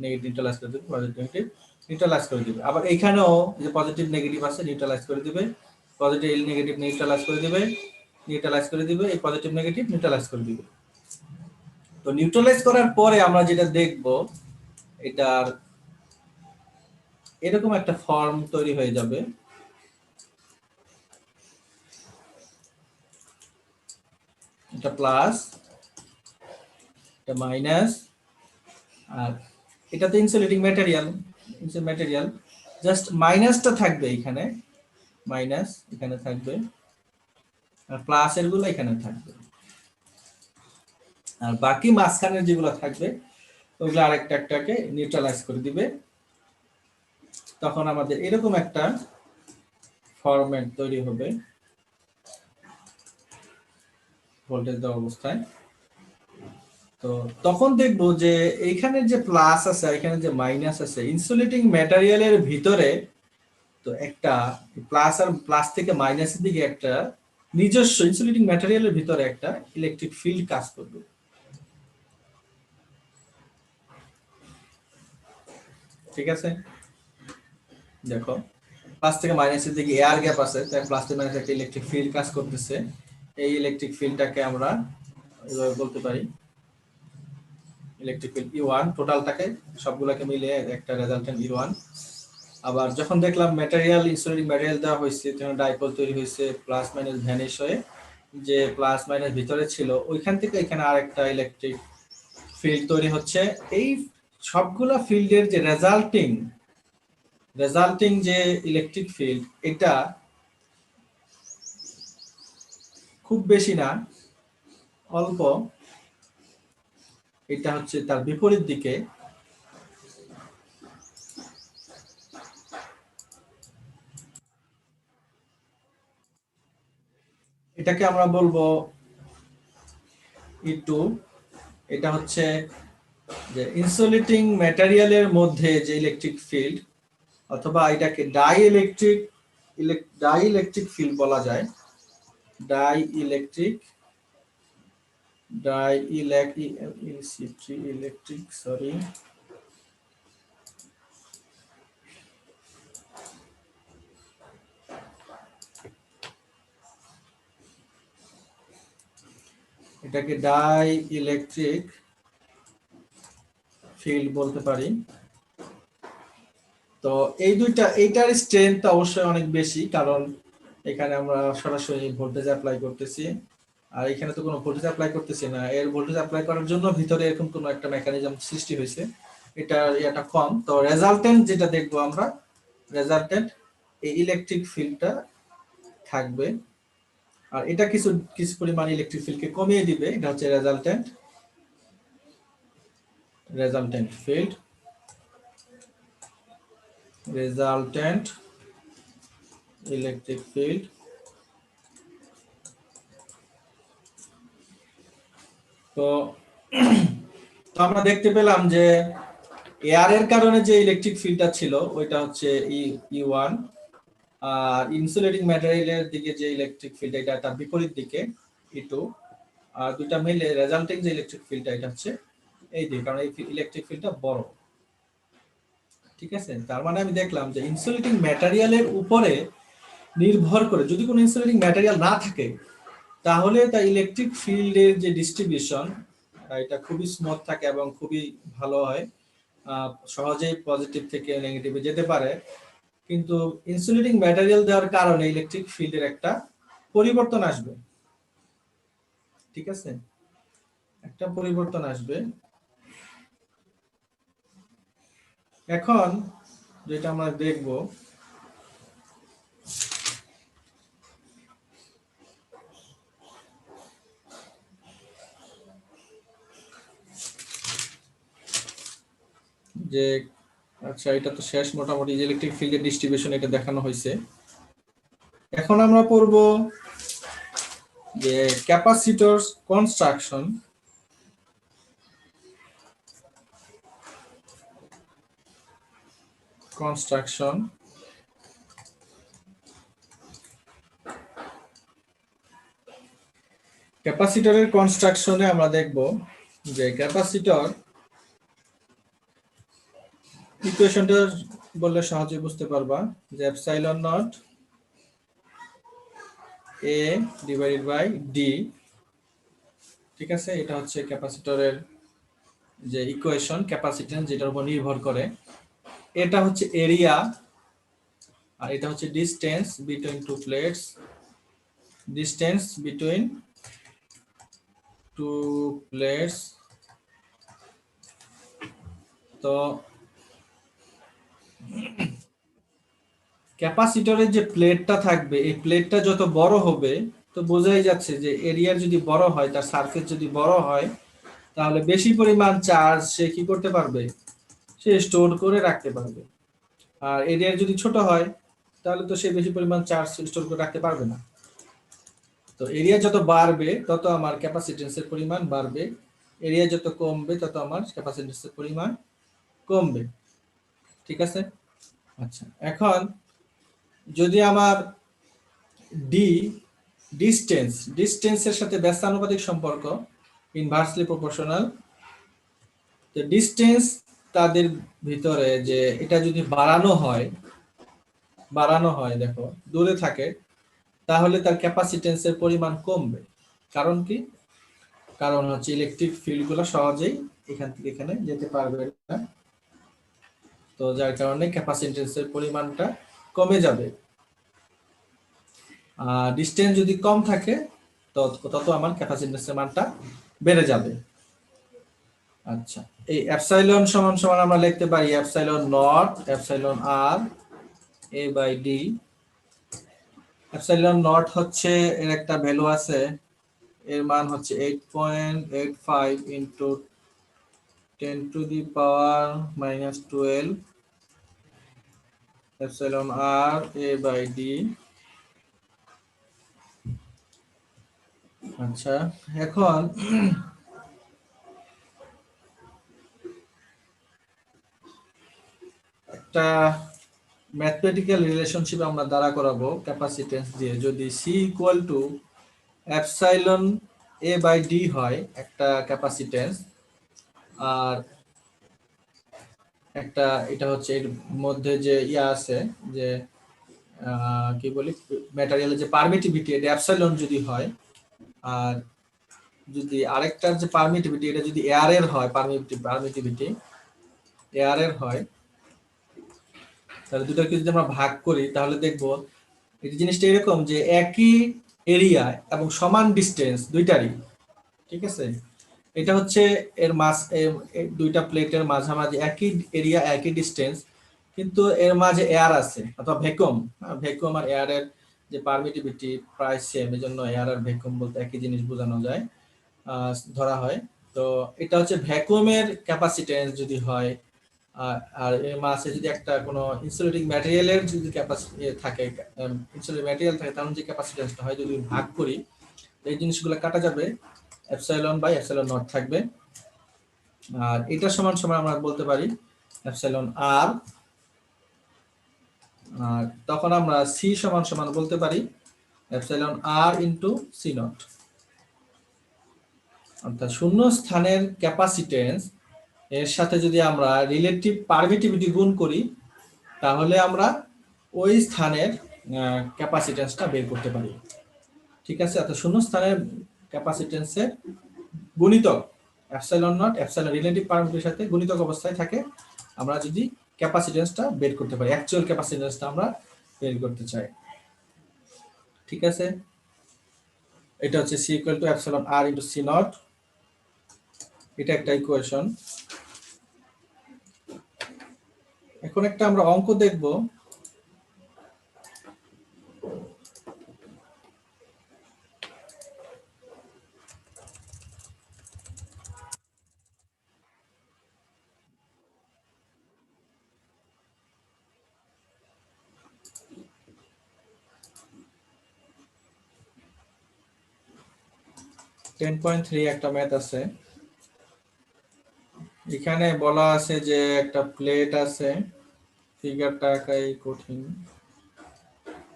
নেগেটিভ নিউট্রালাইজ করে দিবে, পজিটিভ নেগেটিভ নিউট্রালাইজ করে দিবে। আবার এখানেও যে পজিটিভ নেগেটিভ আছে নিউট্রালাইজ করে দিবে, পজিটিভ নেগেটিভ নিউট্রালাইজ করে দিবে, নিউট্রালাইজ করে দিবে, এই পজিটিভ নেগেটিভ নিউট্রালাইজ করে দিবে। তো নিউট্রালাইজ করার পরে আমরা যেটা দেখব, এটার এরকম একটা ফর্ম তৈরি হয়ে যাবে। এটা প্লাস, এটা মাইনাস, আর এটা তো ইনসুলেটিং ম্যাটেরিয়াল, জাস্ট মাইনাসটা থাকবে এখানে, মাইনাস এখানে থাকবে, আর প্লাসের গুলো এখানে থাকবে, আর বাকি মাঝখানের যেগুলো থাকবে ওগুলো আরেকটা একটাকে নিউট্রালাইজ করে দিবে। তখন আমাদের এরকম একটা ফরম্যাট তৈরি হবে ভোল্টেজ দেওয়া অবস্থায়। তো তখন দেখবো যে এইখানে যে প্লাস আছে এখানে যে মাইনাস আছে, ইনসুলেটিং ম্যাটেরিয়ালের ভিতরে তো একটা প্লাস আর প্লাস থেকে মাইনাসের দিকে একটা নিজস্ব ইনসুলেটিং ম্যাটেরিয়ালের ভিতরে একটা ইলেকট্রিক ফিল্ড কাজ করবে, ঠিক আছে। দেখো প্লাস থেকে মাইনাসের দিকে এয়ার গ্যাপ আছে, তাই প্লাস থেকে মাইনাসে একটা ইলেকট্রিক ফিল্ড কাজ করতেছে। এই ইলেকট্রিক ফিল্ডটাকে আমরা এভাবে বলতে পারি ইলেকট্রিক ফিল্ড E1, টোটালটাকে সবগুলোকে মিলিয়ে একটা রেজাল্টেন্ট E1। আবার যখন দেখলাম ম্যাটেরিয়াল ইনসুলেটিং ম্যাটেরিয়াল দেওয়া হয়েছে, তখন ডাইপোল তৈরি হয়েছে, প্লাস মাইনাস ভ্যানিশ হয়ে যে প্লাস মাইনাস ভিতরে ছিল ওইখান থেকে এখানে আরেকটা ইলেকট্রিক ফিল্ড তৈরি হচ্ছে। এই সবগুলা ফিল্ডের যে রেজাল্টিং যে ইলেকট্রিক ফিল্ড, এটা খুব বেশি না, অল্প, এটা হচ্ছে তার বিপরীত দিকে এটাকে আমরা বলবো E2। এটা হচ্ছে যে ইনসুলেটিং ম্যাটেরিয়ালের মধ্যে যে ইলেকট্রিক ফিল্ড, অথবা এটাকে ডাইইলেকট্রিক ফিল্ড বলা যায়। ডাইইলেকট্রিক সরি, এটাকে ডাইইলেকট্রিক ফিল্ড বলতে পারি। তো এইটার স্ট্রেংথ অবশ্যই অনেক বেশি, কারণ এখানে আমরা সরাসরি ভোল্টেজ অ্যাপ্লাই করতেছি, আর এখানে তো কোনো ভোল্টেজ অ্যাপ্লাই করতেছি না। এর ভোল্টেজ অ্যাপ্লাই করার জন্য ভিতরে এরকম কোনো একটা মেকানিজম সৃষ্টি হয়েছে, এটা কম। তো রেজাল্টেন্ট যেটা দেখবো আমরা, রেজাল্টেন্ট এই ইলেকট্রিক ফিল্ডটা থাকবে, আর এটা কিছু কিছু পরিমাণ ইলেকট্রিক ফিল্ডকে কমিয়ে দিবে। এটা হচ্ছে resultant field, resultant electric field. তো আমরা দেখতে পেলাম যে এয়ারের কারণে যে ইলেকট্রিক ফিল্ডটা ছিল ওইটা হচ্ছে E1, আর ইনসুলেটিং ম্যাটেরিয়ালের দিকে যে ইলেকট্রিক ফিল্ড এটা তার বিপরীত দিকে E2, আর দুইটা মিলে রেজাল্টিং যে ইলেকট্রিক ফিল্ডটা এটা হচ্ছে এই দিকে, কারণ এই ইলেকট্রিক ফিল্ডটা বড়। ঠিক আছে, তার মানে আমি দেখলাম যে ইনসুলেটিং ম্যাটেরিয়ালের উপরে নির্ভর করে, যদি কোনো ইনসুলেটিং ম্যাটেরিয়াল না থাকে তাহলে তার ইলেকট্রিক ফিল্ডের যে ডিস্ট্রিবিউশন এটা খুবই স্মুথ থাকে এবং খুবই ভালো হয়, সহজেই পজিটিভ থেকে নেগেটিভে যেতে পারে। কিন্তু ইনসুলেটিং ম্যাটেরিয়াল দেওয়ার কারণে ইলেকট্রিক ফিল্ডের একটা পরিবর্তন আসবে। ঠিক আছে, একটা পরিবর্তন আসবে। এখন যেটা আমরা দেখব, যে আচ্ছা এটা তো শেষ মোটামুটি, ইলেকট্রিক ফিল্ডের ডিস্ট্রিবিউশন এটা দেখানো হয়েছে। এখন আমরা পড়ব যে ক্যাপাসিটরস কনস্ট্রাকশন। ক্যাপাসিটরের কনস্ট্রাকশনে আমরা দেখব যে ক্যাপাসিটর ইকুয়েশনটা বললে সহজে বুঝতে পারবা, যে epsilon naught A divided by D. ঠিক আছে, এটা হচ্ছে ক্যাপাসিটরের যে ইকুয়েশন, ক্যাপাসিট্যান্স যেটার উপর নির্ভর করে। এটা হচ্ছে এরিয়া, আর এটা হচ্ছে distance between two plates, distance between two plates. তো ক্যাপাসিটরের যে প্লেটটা থাকবে, এই প্লেটটা যত বড় হবে, তো বোঝাই যাচ্ছে যে এরিয়া যদি বড় হয়, তার সারফেস যদি বড় হয়, তাহলে বেশি পরিমাণ চার্জ সে কি করতে পারবে, সে স্টোর করে রাখতে পারবে। আর এরিয়া যদি ছোট হয়, তাহলে তো সে বেশি পরিমাণ চার্জ স্টোর করে রাখতে পারবে না। তো এরিয়া যত বাড়বে তত আমার ক্যাপাসিটেন্সের পরিমাণ বাড়বে, এরিয়া যত কমবে তত আমার ক্যাপাসিটেন্সের পরিমাণ কমবে। ঠিক আছে, আচ্ছা এখন যদি আমার ডি ডিস্টেন্সের সাথে ব্যস্তানুপাতিক সম্পর্ক, ইনভার্সলি প্রপোর্শনাল। তো ডিস্টেন্স তাদের ভিতরে যে এটা যদি বাড়ানো হয় দেখো দূরে থাকে, তাহলে তার ক্যাপাসিটেন্সের পরিমাণ কমবে। কারণ কি? কারণ হচ্ছে ইলেকট্রিক ফিল্ডগুলো সহজেই এখান থেকে এখানে যেতে পারবে না, তো যার কারণে ক্যাপাসিটেন্সের পরিমাণটা কমে যাবে। আর ডিসটেন্স যদি কম থাকে তত আমার ক্যাপাসিটেন্সের মানটা বেড়ে যাবে। আচ্ছা, এই এপসাইলন সমান সমান আমরা লিখতে পারি epsilon naught epsilon R A by D. Epsilon naught হচ্ছে এর একটা ভ্যালু আছে, এর মান হচ্ছে 8.85 into 10 to the power -12 epsilon R A by D. আচ্ছা, এখন একটা ম্যাথমেটিক্যাল রিলেশনশিপ আমরা দ্বারা করাবো ক্যাপাসিটেন্স দিয়ে। যদি C equal to epsilon A by D হয় একটা ক্যাপাসিটেন্স, আর একটা এটা হচ্ছে এর মধ্যে যে ইয়া আছে যে কি বলি ম্যাটেরিয়ালের যে পারমিটিভিটি এটা এপসাইলন যদি হয়, আর যদি আরেকটার যে পারমিটিভিটি এটা যদি এয়ারের হয়, পারমিটিভিটি এয়ারের হয়, তাহলে দুটোকে যদি আমরা ভাগ করি তাহলে দেখবো এই জিনিসটা এরকম যে একই এরিয়া এবং সমান ডিস্টেন্স দুইটারই, ঠিক আছে। এটা হচ্ছে এর মাঝ দুইটা প্লেটের মাঝামাঝি একই এরিয়া একই ডিস্টেন্স, কিন্তু এর মাঝে এয়ার আছে অথবা ভ্যাকুয়াম। ভ্যাকুয়াম আর এয়ারের যে পারমিটিভিটি প্রায় সেম, এই জন্য এয়ার আর ভ্যাকুয়াম বলতে একই জিনিস বোঝানো যায়, ধরা হয়। তো এটা হচ্ছে ভ্যাকুয়ামের ক্যাপাসিটেন্স যদি হয়, আর এর মাঝে যদি একটা কোনো ইনসুলেটিং ম্যাটেরিয়ালের যদি ক্যাপাসিটি থাকে, ইনসুলেটিং ম্যাটেরিয়াল থাকে, তাহলে যে ক্যাপাসিটেন্সটা হয় যদি ভাগ করি এই জিনিসগুলো কাটা যাবে, এপসাইলন বাই এপসাইলন নট থাকবে। আর এটা সমান সমান আমরা বলতে পারি এপসাইলন আর, আর তখন আমরা সি সমান সমান বলতে পারি epsilon R into C naught. অর্থাৎ শূন্য স্থানের ক্যাপাসিটেন্স এর সাথে যদি আমরা রিলেটিভ পারমিটিভিটি গুণ করি তাহলে আমরা ওই স্থানের ক্যাপাসিটেন্সটা বের করতে পারি, ঠিক আছে। অর্থাৎ শূন্য স্থানের ক্যাপাসিটেন্সের গুণিতক এপসাইলন নট এপসাইলন রিলেটিভ পারমিটিভিটির সাথে গুণিতক অবস্থায় থাকে, আমরা যদি ক্যাপাসিটেন্সটা বের করতে পারি, অ্যাকচুয়াল ক্যাপাসিটেন্সটা আমরা বের করতে চাই, ঠিক আছে। এটা হচ্ছে C equal to epsilon R into C naught, এটা একটা ইকুয়েশন। এখন একটা আমরা অঙ্ক দেখব। টেন পয়েন্ট থ্রি একটা ম্যাথ আছে, এখানে বলা আছে যে একটা প্লেট আছে, ফিগারটা আঁকাই কঠিন,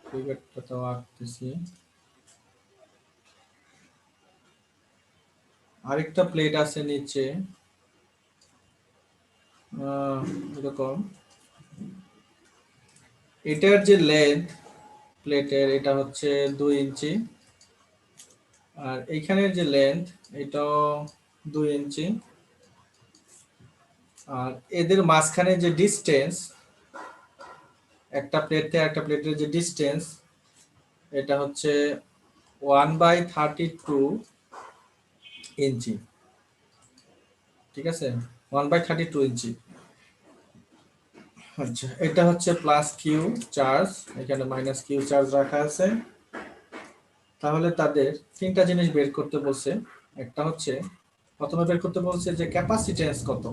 ফিগারটা তো আঁকতেছি। আরেকটা প্লেট আছে নিচে এরকম, এটার যে লেন্থ প্লেটের এটা হচ্ছে 2 ইঞ্চি, আর এইখানের যে লেন্থ এটাও 2 ইঞ্চি, আর এদের মাঝখানে যে ডিস্টেন্স একটা প্লেট থেকে একটা প্লেটের যে ডিস্টেন্স এটা হচ্ছে 1/32 ইঞ্চি, ঠিক আছে, 1/32 ইঞ্চি। আচ্ছা, এটা হচ্ছে প্লাস কিউ চার্জ, এখানে মাইনাস কিউ চার্জ রাখা আছে। তাহলে তাদের তিনটা জিনিস বের করতে বলছে। একটা হচ্ছে প্রথমে বের করতে বলছে যে ক্যাপাসিটেন্স কত,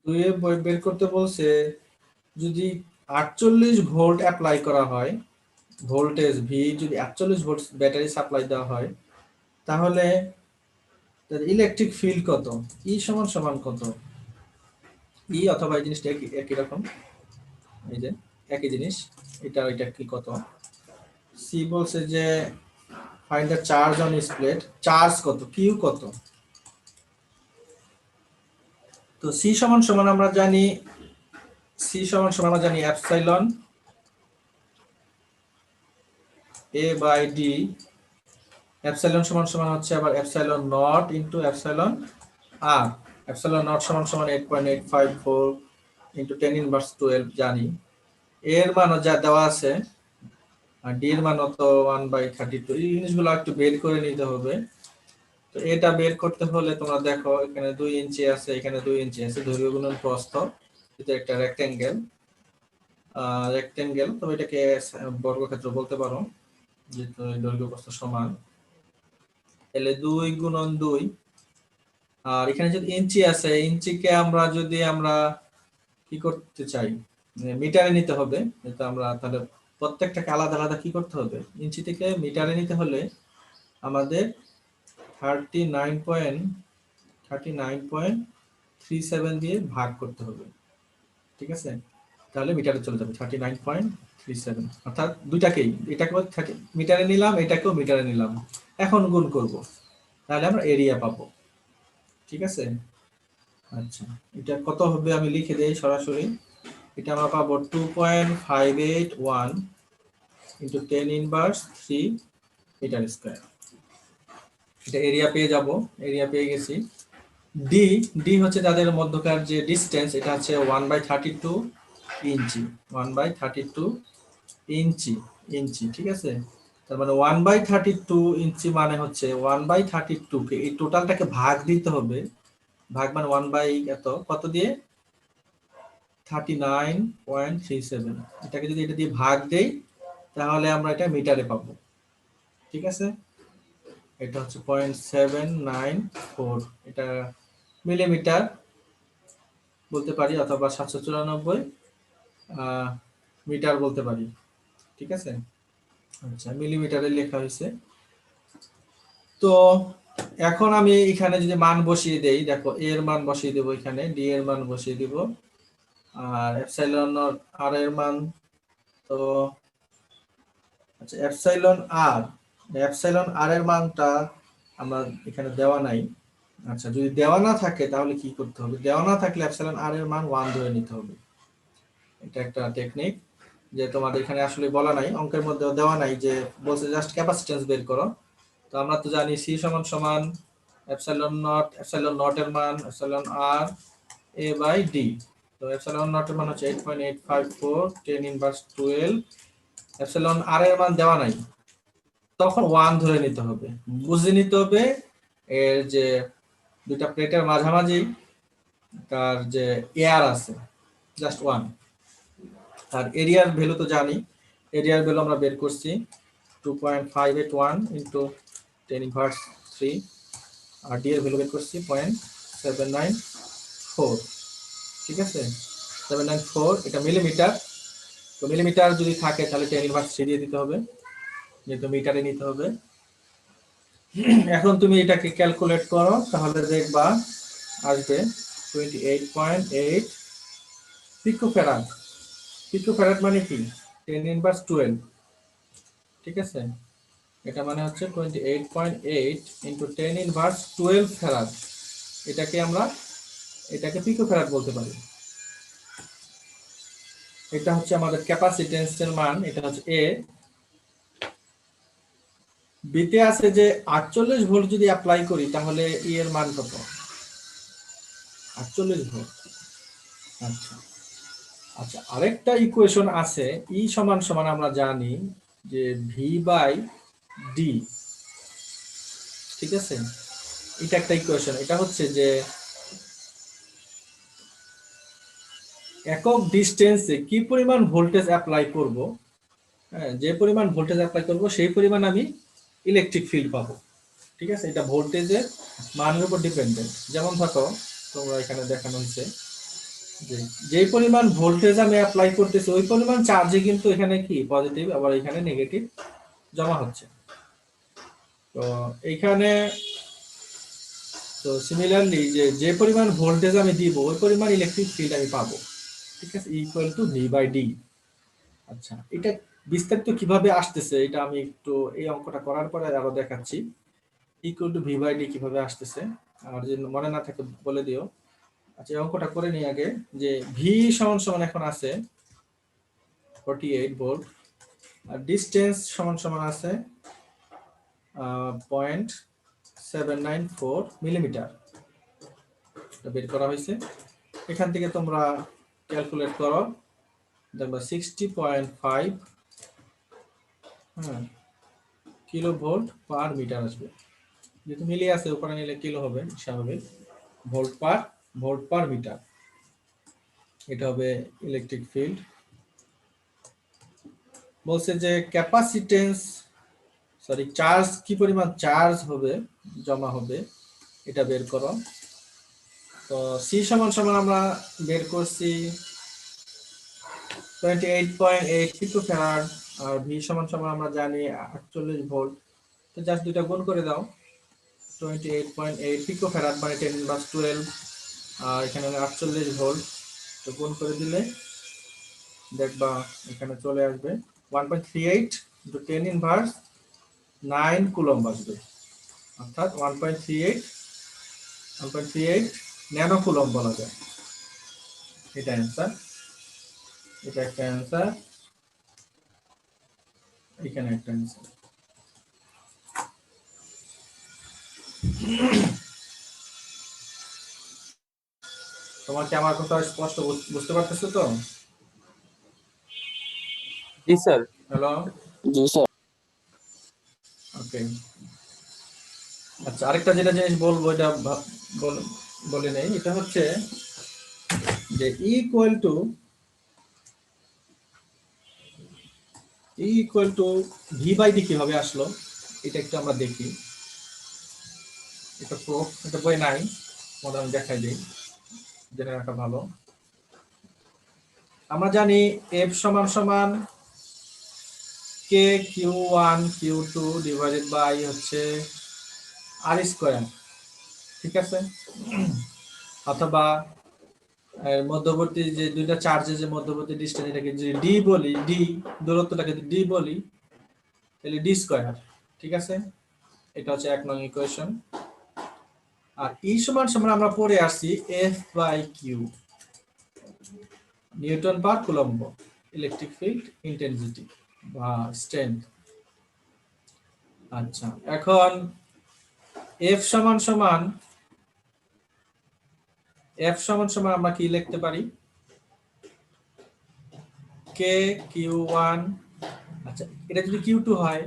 দুইয়ে বের করতে বলছে যদি 48 ভোল্ট অ্যাপ্লাই করা হয়, ভোল্টেজ ভি যদি 48 ভোল্ট ব্যাটারি সাপ্লাই দেওয়া হয় তাহলে ইলেকট্রিক ফিল্ড কত, ই সমান সমান কত, ই অথবা এই জিনিসটা একই রকম, এই যে একই জিনিস, এটা এটা কি কত। সি বলছে যে find the charge on each plate, charge কত, কিউ কত। তো সি সমান সমান আমরা জানি, সি সমান সমান আমরা জানি epsilon A by D, epsilon সমান সমান হচ্ছে আবার epsilon naught into epsilon R, epsilon naught সমান সমান 8.854 ইনটু 10 ইনভার্স 12 জানি, এর মানও যা দেওয়া আছে, আর ডি এর মানও তো 1/32। এই জিনিসগুলো একটু বের করে নিতে হবে। তো এটা বের করতে হলে তোমরা দেখো এখানে 2 ইঞ্চি আছে, এখানে 2 ইঞ্চি আছে, দৈর্ঘ্য গুণন প্রস্থ, এটা একটা রেক্টেঙ্গেল, তবে এটাকে বর্গক্ষেত্র বলতে পারো যেহেতু দৈর্ঘ্য প্রস্থ সমান, তাহলে 2 গুণন 2, আর এখানে যদি ইঞ্চি আছে, ইঞ্চিকে আমরা যদি আমরা কি করতে চাই মিটারে নিতে হবে, তো আমরা তাহলে প্রত্যেকটাকে আলাদা আলাদা কি করতে হবে, ইঞ্চি থেকে মিটারে নিতে হলে আমাদের 39.37 দিয়ে ভাগ করতে হবে, ঠিক আছে? তাহলে মিটারে চলে যাবে 39.37, অর্থাৎ দুইটাকেই, এটাকেও মিটারে নিলাম, এটাকেও মিটারে নিলাম, এখন গুণ করব, তাহলে আমরা এরিয়া পাবো, ঠিক আছে? আচ্ছা, এটা কত হবে আমি লিখে দেই সরাসরি। এটা আমরা পাবো 2.581 ইন্টু 10 ইনভার্স 3 মিটার স্কয়ার। এটা এরিয়া পেয়ে যাব, এরিয়া পেয়ে গেছি। ডি, ডি হচ্ছে তাদের মধ্যকার যে ডিসটেন্স, এটা হচ্ছে 1/32 ইঞ্চি, 1/32 ইঞ্চি, ইঞ্চি, ঠিক আছে? তার মানে 1/32 ইঞ্চি মানে হচ্ছে 1/32 কে এই টোটালটাকে ভাগ দিতে হবে, ভাগ মানে 1 বাই এত, কত দিয়ে? 39.37। এটাকে যদি এটা দিয়ে ভাগ দেই তাহলে আমরা এটা মিটারে পাবো, ঠিক আছে? এটা হচ্ছে 0.794, এটা মিলিমিটার বলতে পারি, অথবা 794 মিটার বলতে পারি, ঠিক আছে? আচ্ছা, মিলিমিটারে লেখা হয়েছে। তো এখন আমি এখানে যদি মান বসিয়ে দেই, দেখো এ এর মান বসিয়ে দেবো, এখানে ডি এর মান বসিয়ে দিব, আর এপসাইলন আর এর মান, তো আচ্ছা এপসাইলন আর এর মানটা আমরা এখানে দেওয়া নাই। আচ্ছা, যদি দেওয়া না থাকে তাহলে কি করতে হবে? দেওয়া না থাকলে এপসাইলন আর এর মান 1 ধরে নিতে হবে। এটা একটা টেকনিক, যে তোমাদের এখানে আসলে বলা নাই, অঙ্কের মধ্যে দেওয়া নাই, যে বলছে জাস্ট ক্যাপাসিট্যান্স বের করো। তো আমরা তো জানি সি সমান সমান এপসাইলন নট এর মান epsilon R A by D. তো এপসাইলন নট এর মান হচ্ছে 8.854 10 ইনভার্স 12। এপসাইলন আর এর মান দেওয়া নাই, তখন 1 ধরে নিতে হবে, বুঝে নিতে হবে এর যে দুইটা প্লেটের মাঝামাঝি তার যে এয়ার আছে, জাস্ট 1। আর এরিয়ার ভ্যালু তো জানি, এরিয়ার ভ্যালু আমরা বের করছি 2.581 ইন্টু 10 ইনভার্স 3, আর ডি এর ভ্যালু বের করছি 0.794, ঠিক আছে? 794, এটা মিলিমিটার। তো মিলিমিটার যদি থাকে তাহলে 10 ইনভার্স 3 দিয়ে দিতে হবে, যেহেতু মিটারে নিতে হবে। এখন তুমি এটাকে ক্যালকুলেট করো, তাহলে দেখবা আসবে 28.8 পিকোফ্যারাড। পিকোফ্যারাড মানে কি? 10 ইনভার্স 12, ঠিক আছে? এটা মানে হচ্ছে 28.8 ইন্টু 10 ইনভার্স 12 ফ্যারাড। এটাকে পিকোফ্যারাড বলতে পারি। এটা হচ্ছে আমাদের ক্যাপাসিটেন্সের মান, এটা হচ্ছে এ। বিতে আছে যে 48 ভোল্ট যদি অ্যাপ্লাই করি তাহলে ই এর মান কত? 48 ভোল্ট। আচ্ছা আচ্ছা, আরেকটা ইকুয়েশন আছে, ই সমান সমান আমরা জানি যে ভি বাই ডি, ঠিক আছে? এটা একটা ইকুয়েশন, এটা হচ্ছে যে একক ডিস্টেন্সে কি পরিমাণ ভোল্টেজ অ্যাপ্লাই করব, হ্যাঁ, যে পরিমাণ ভোল্টেজ অ্যাপ্লাই করব সেই পরিমাণ আমি ইলেকট্রিক ফিল্ড পাবো, ঠিক আছে? এটা ভোল্টেজের মানের উপর ডিপেন্ডেন্ট। যেমন ধরো তোমরা এখানে দেখানো হয়েছে যে যেই পরিমাণ ভোল্টেজ আমি অ্যাপ্লাই করতেছি ওই পরিমাণ চার্জে কিন্তু এখানে কি পজিটিভ, আবার এখানে নেগেটিভ জমা হচ্ছে। তো এইখানে তো সিমিলারলি যে পরিমাণ ভোল্টেজ আমি দিব ওই পরিমাণ ইলেকট্রিক ফিল্ড আমি পাবো, ঠিক আছে? Equal to V by D. আচ্ছা, এটা বিস্তারিত কিভাবে আসতেছে এটা আমি একটু এই অঙ্কটা করার পরে আরো দেখাচ্ছি। Equal to V by D কিভাবে আসতেছে, আর যদি মনে না থাকে বলে দিও। আচ্ছা, এই অঙ্কটা করে নিই আগে, যে ভি সমান সমান এখন আছে 48 ভোল্ট, আর ডিসটেন্স সমান সমান আছে 0.794 মিলিমিটার, বের করা হয়েছে। এখান থেকে তোমরা ক্যালকুলেট করো, দেখবা 60.5 কিলো ভোল্ট পার মিটার আসবে। যেহেতু মিলিয়ে আছে উপরে নিলে কিলো হবে স্বাভাবিক, ভোল্ট পার মিটার, এটা হবে ইলেকট্রিক ফিল্ড। বলছে যে ক্যাপাসিটেন্স চার্জ, কি পরিমাণ চার্জ হবে জমা হবে এটা বের করো। তো সি সমান সমান আমরা বের করছি 28.8 পিকোফ্যারাড, আর ভি সমান সমান আমরা জানি 48 ভোল্ট। তো জাস্ট দুইটা গুণ করে দাও, 28.8 পিকো ফ্যারাড মানে 10^12, আর এখানে 48 ভোল্ট। তো গুণ করে দিলে দেখবা এখানে চলে আসবে 1.38 ইন্টু 10^9 কুলম্ব আসবে, অর্থাৎ 1.38 ন্যানো কুলম্ব বলা যায়। এটা অ্যান্সার, এটা একটা অ্যান্সার, এখানে একটা অ্যান্সার। তোমার কি আমার কথা স্পষ্ট বুঝতে পারতেছো তো? জি স্যার। হ্যালো, জি স্যার। ওকে। আচ্ছা, আরেকটা যেটা জিনিস বলবো, এটা বলে নেই, এটা হচ্ছে যে E V/D কিভাবে আসলো, এটা একটু আমরা দেখি। এটা প্রুফ, এটা বই নাই, তোমাদের আমি দেখাই দিই, জেনে রাখা ভালো। আমরা জানি F সমান সমান KQ1 Q2 ডিভাইডেড বাই হচ্ছে R স্কয়ার, ঠিক আছে? অথবা মধ্যবর্তী যে দুইটা চার্জের যে মধ্যবর্তী ডিস্টেন্স, এটাকে যদি ডি বলি, ডি দূরত্বটাকে যদি ডি বলি, তাহলে ডি স্কয়ার, ঠিক আছে? এটা হচ্ছে 1 নং ইকুয়েশন। আর ই সমান সমান আমরা পড়ে আসছি F/Q, নিউটন পার কুলম্ব, ইলেকট্রিক ফিল্ড ইন্টেন্সিটি বা স্ট্রেংথ। আচ্ছা, এখন F সমান সমান আমরা কি লিখতে পারি? KQ1, আচ্ছা এটা যদি Q2 হয়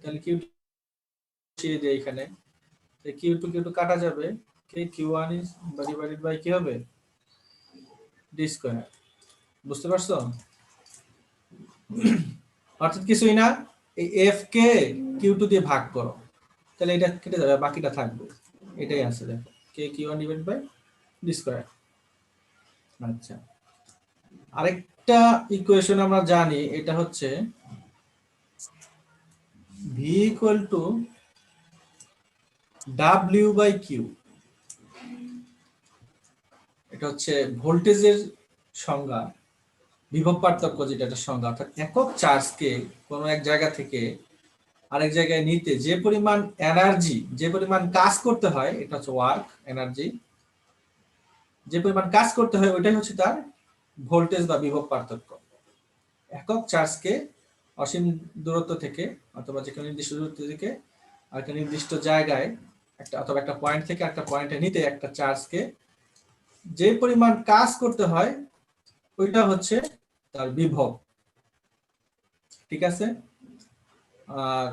তাহলে Q2 বসিয়ে দেই এখানে, Q2 কাটা যাবে, KQ1 is divided by কি হবে? D square. বুঝতে পারছো? অর্থাৎ কিছুই না, এই F কে Q2 দিয়ে ভাগ করো, তাহলে এটা কেটে যাবে, বাকিটা থাকবে। এটাই আছে, দেখো, KQ1 divided by D square. আচ্ছা, আরেকটা ইকুয়েশন আমরা জানি, এটা হচ্ছে V equal to W/Q। এটা হচ্ছে ভোল্টেজের সংজ্ঞা, বিভব পার্থক্য, যেটা একটা সংজ্ঞা, অর্থাৎ একক চার্জকে কোনো এক জায়গা থেকে আরেক জায়গায় নিতে যে পরিমাণ এনার্জি, যে পরিমাণ কাজ করতে হয়, এটা হচ্ছে ওয়ার্ক এনার্জি, যে পরিমাণ কাজ করতে হয় ওইটাই হচ্ছে তার ভোল্টেজ বা বিভব পার্থক্য। একক চার্জকে অসীম দূরত্ব থেকে অথবা যে কোনো নির্দিষ্ট দূরত্ব থেকে একটা নির্দিষ্ট জায়গায় একটা অথবা একটা পয়েন্ট থেকে একটা পয়েন্টে নিতে একটা চার্জকে যে পরিমাণ কাজ করতে হয় ওইটা হচ্ছে তার বিভব, ঠিক আছে? আর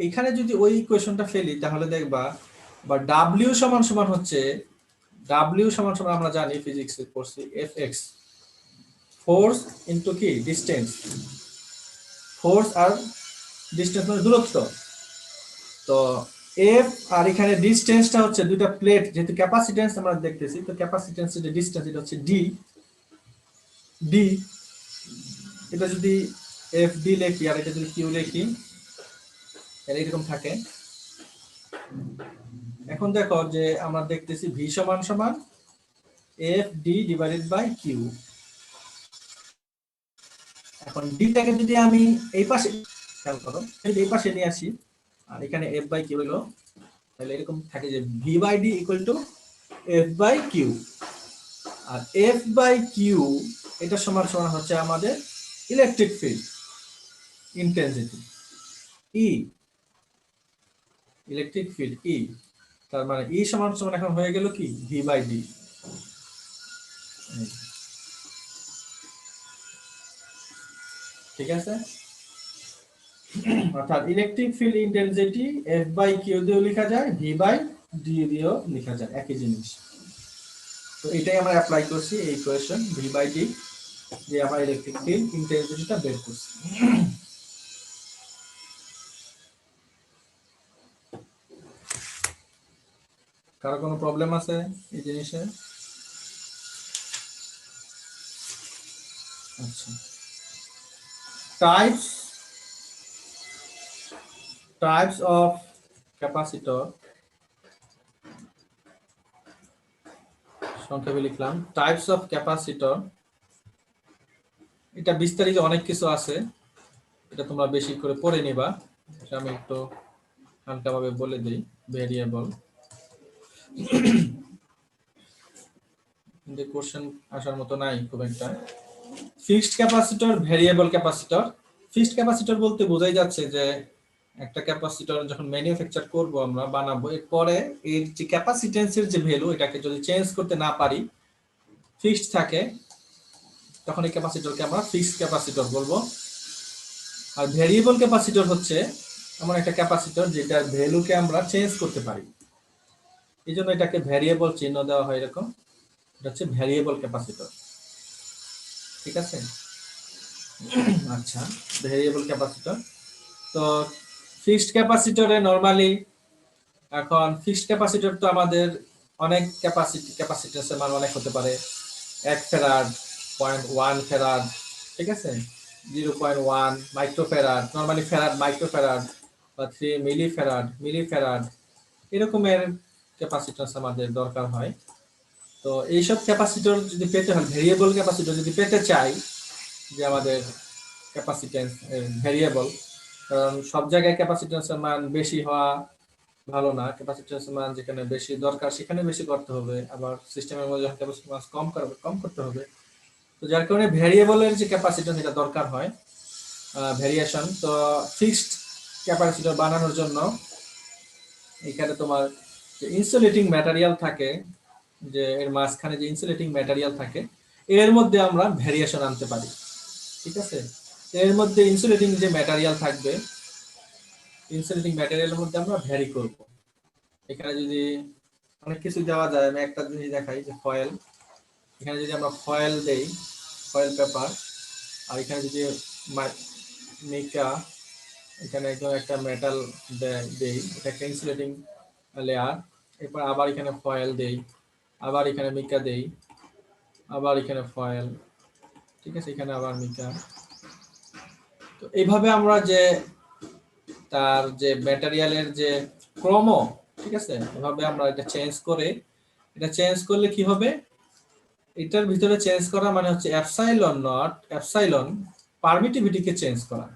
এখানে যদি ওই ইকুয়েশনটা ফেলি তাহলে দেখবা বা ডাব্লিউ সমান সমান হচ্ছে, ডাব্লিউ সমান সমান আমরা জানি ফিজিক্সে পড়ছি Fx, ফোর্স ইনটু কি ডিসটেন্স, ফোর্স আর ডিসটেন্স মানে দূরত্ব। তো এফ আর এখানে ডিসটেন্সটা হচ্ছে দুইটা প্লেট, যেহেতু ক্যাপাসিটেন্স আমরা দেখতেছি, তো ক্যাপাসিটেন্সের যে ডিসটেন্স এটা হচ্ছে ডি, ডি এটা যদি এফ ডি লিখি আর এটা যদি কিউ লিখি তাহলে এরকম থাকে। এখন দেখো যে আমরা দেখতেছি ভি সমান সমান F D divided by Q. এখন ডিটাকে যদি আমি এই পাশে, খেয়াল করো, এই পাশে নিয়ে আসি আর এখানে এফ বাই কিউ হলো, তাহলে এরকম থাকে যে V by D equal to F by Q. আর এফ বাই কিউ এটা সমান সমান হচ্ছে আমাদের electric field intensity E, electric field E. তার মানে ই সমান সমান এখন হয়ে গেল কি ভি বাই ডি। ঠিক আছে, অর্থাৎ electric field intensity F by Q দিয়েও লেখা যায়, ভি বাই ডি দিয়েও লেখা যায়, একই জিনিস। তো এটাই আমরা অ্যাপ্লাই করছি এই ইকুয়েশন ভি বাই ডি দিয়ে আমরা ইলেকট্রিক ফিল্ড ইন্টেন্সিটিটা বের করছি। কারো কোনো প্রবলেম আছে এই জিনিসে? আচ্ছা, টাইপস টাইপস অফ ক্যাপাসিটর, সংক্ষেপে লিখলাম টাইপস অফ ক্যাপাসিটর। এটা বিস্তারিত অনেক কিছু আছে, এটা তোমরা বেশি করে পড়ে নিবা। এটা আমি একটু হালকাভাবে বলে দিই। ভেরিয়েবল, কিন্তু কোশ্চেন আসার মতো নাই খুব একটা। Fixed capacitor, variable capacitor. Fixed capacitor বলতে বোঝাই যাচ্ছে যে একটা ক্যাপাসিটর যখন ম্যানুফ্যাকচার করব, আমরা বানাবো, এরপরে এর যে ক্যাপাসিটেন্সের যে ভ্যালু, এটাকে যদি চেঞ্জ করতে না পারি, ফিক্সড থাকে, তখন এই ক্যাপাসিটরকে আমরা ফিক্সড ক্যাপাসিটর বলবো। আর ভেরিয়েবল ক্যাপাসিটর হচ্ছে এমন একটা ক্যাপাসিটর যেটার ভ্যালুকে আমরা চেঞ্জ করতে পারি, এই জন্য এটাকে ভ্যারিয়েবল চিহ্ন দেওয়া হয় এরকম। এটা হচ্ছে ভ্যারিয়েবল ক্যাপাসিটর, ঠিক আছে? আচ্ছা, ভেরিয়েবল ক্যাপাসিটর। তো ফিক্সড ক্যাপাসিটরে নরমালি, এখন ফিক্সড ক্যাপাসিটর তো আমাদের অনেক ক্যাপাসিটেন্সের মান অনেক হতে পারে। 1 ফেরাড, 0.1 ফেরাড, ঠিক আছে, 0.1 মাইক্রোফেরাড, নরমালি ফেরাড, মাইক্রোফেরাড, বা 3 মিলিফেরাড, এরকমের ক্যাপাসিটেন্স আমাদের দরকার হয়। তো এইসব ক্যাপাসিটর যদি পেতে হয়, ভেরিয়েবল ক্যাপাসিটর যদি পেতে চাই, যে আমাদের ক্যাপাসিটেন্স ভেরিয়েবল, কারণ সব জায়গায় ক্যাপাসিটেন্সের মান বেশি হওয়া ভালো না। ক্যাপাসিটেন্সের মান যেখানে বেশি দরকার সেখানে বেশি করতে হবে, আবার সিস্টেমের মধ্যে যখন ক্যাপাসিটি মান কম করতে হবে। তো যার কারণে ভেরিয়েবলের যে ক্যাপাসিটেন্স এটা দরকার হয়, ভেরিয়েশন। তো ফিক্সড ক্যাপাসিটর বানানোর জন্য এখানে তোমার যে ইনসুলেটিং ম্যাটেরিয়াল থাকে, যে এর মাঝখানে যে ইনসুলেটিং ম্যাটেরিয়াল থাকে, এর মধ্যে আমরা ভেরিয়েশন আনতে পারি, ঠিক আছে? এর মধ্যে ইনসুলেটিং যে ম্যাটেরিয়াল থাকবে, ইনসুলেটিং ম্যাটেরিয়ালের মধ্যে আমরা ভ্যারি করব। এখানে যদি অনেক কিছু দেওয়া যায়, আমি একটা জিনিস দেখাই, যে ফয়েল। এখানে যদি আমরা ফয়েল দেই, ফয়েল পেপার, আর এখানে যদি মিকা, এখানে একদম একটা মেটাল দেই, এটা একটা ইনসুলেটিং লেয়ার। এরপর আবার এখানে ফয়েল দেই, আবার এখানে মিকা দেই, আবার এখানে ফয়েল, ঠিক আছে, এখানে আবার মিকা। তো এইভাবে আমরা যে তার যে ম্যাটেরিয়ালের যে ক্রম, ঠিক আছে, এভাবে আমরা এটা চেঞ্জ করে, এটা চেঞ্জ করলে কি হবে, এটার ভিতরে চেঞ্জ করা মানে হচ্ছে এপসাইলন নট, এপসাইলন পারমিটিভিটিকে চেঞ্জ করা।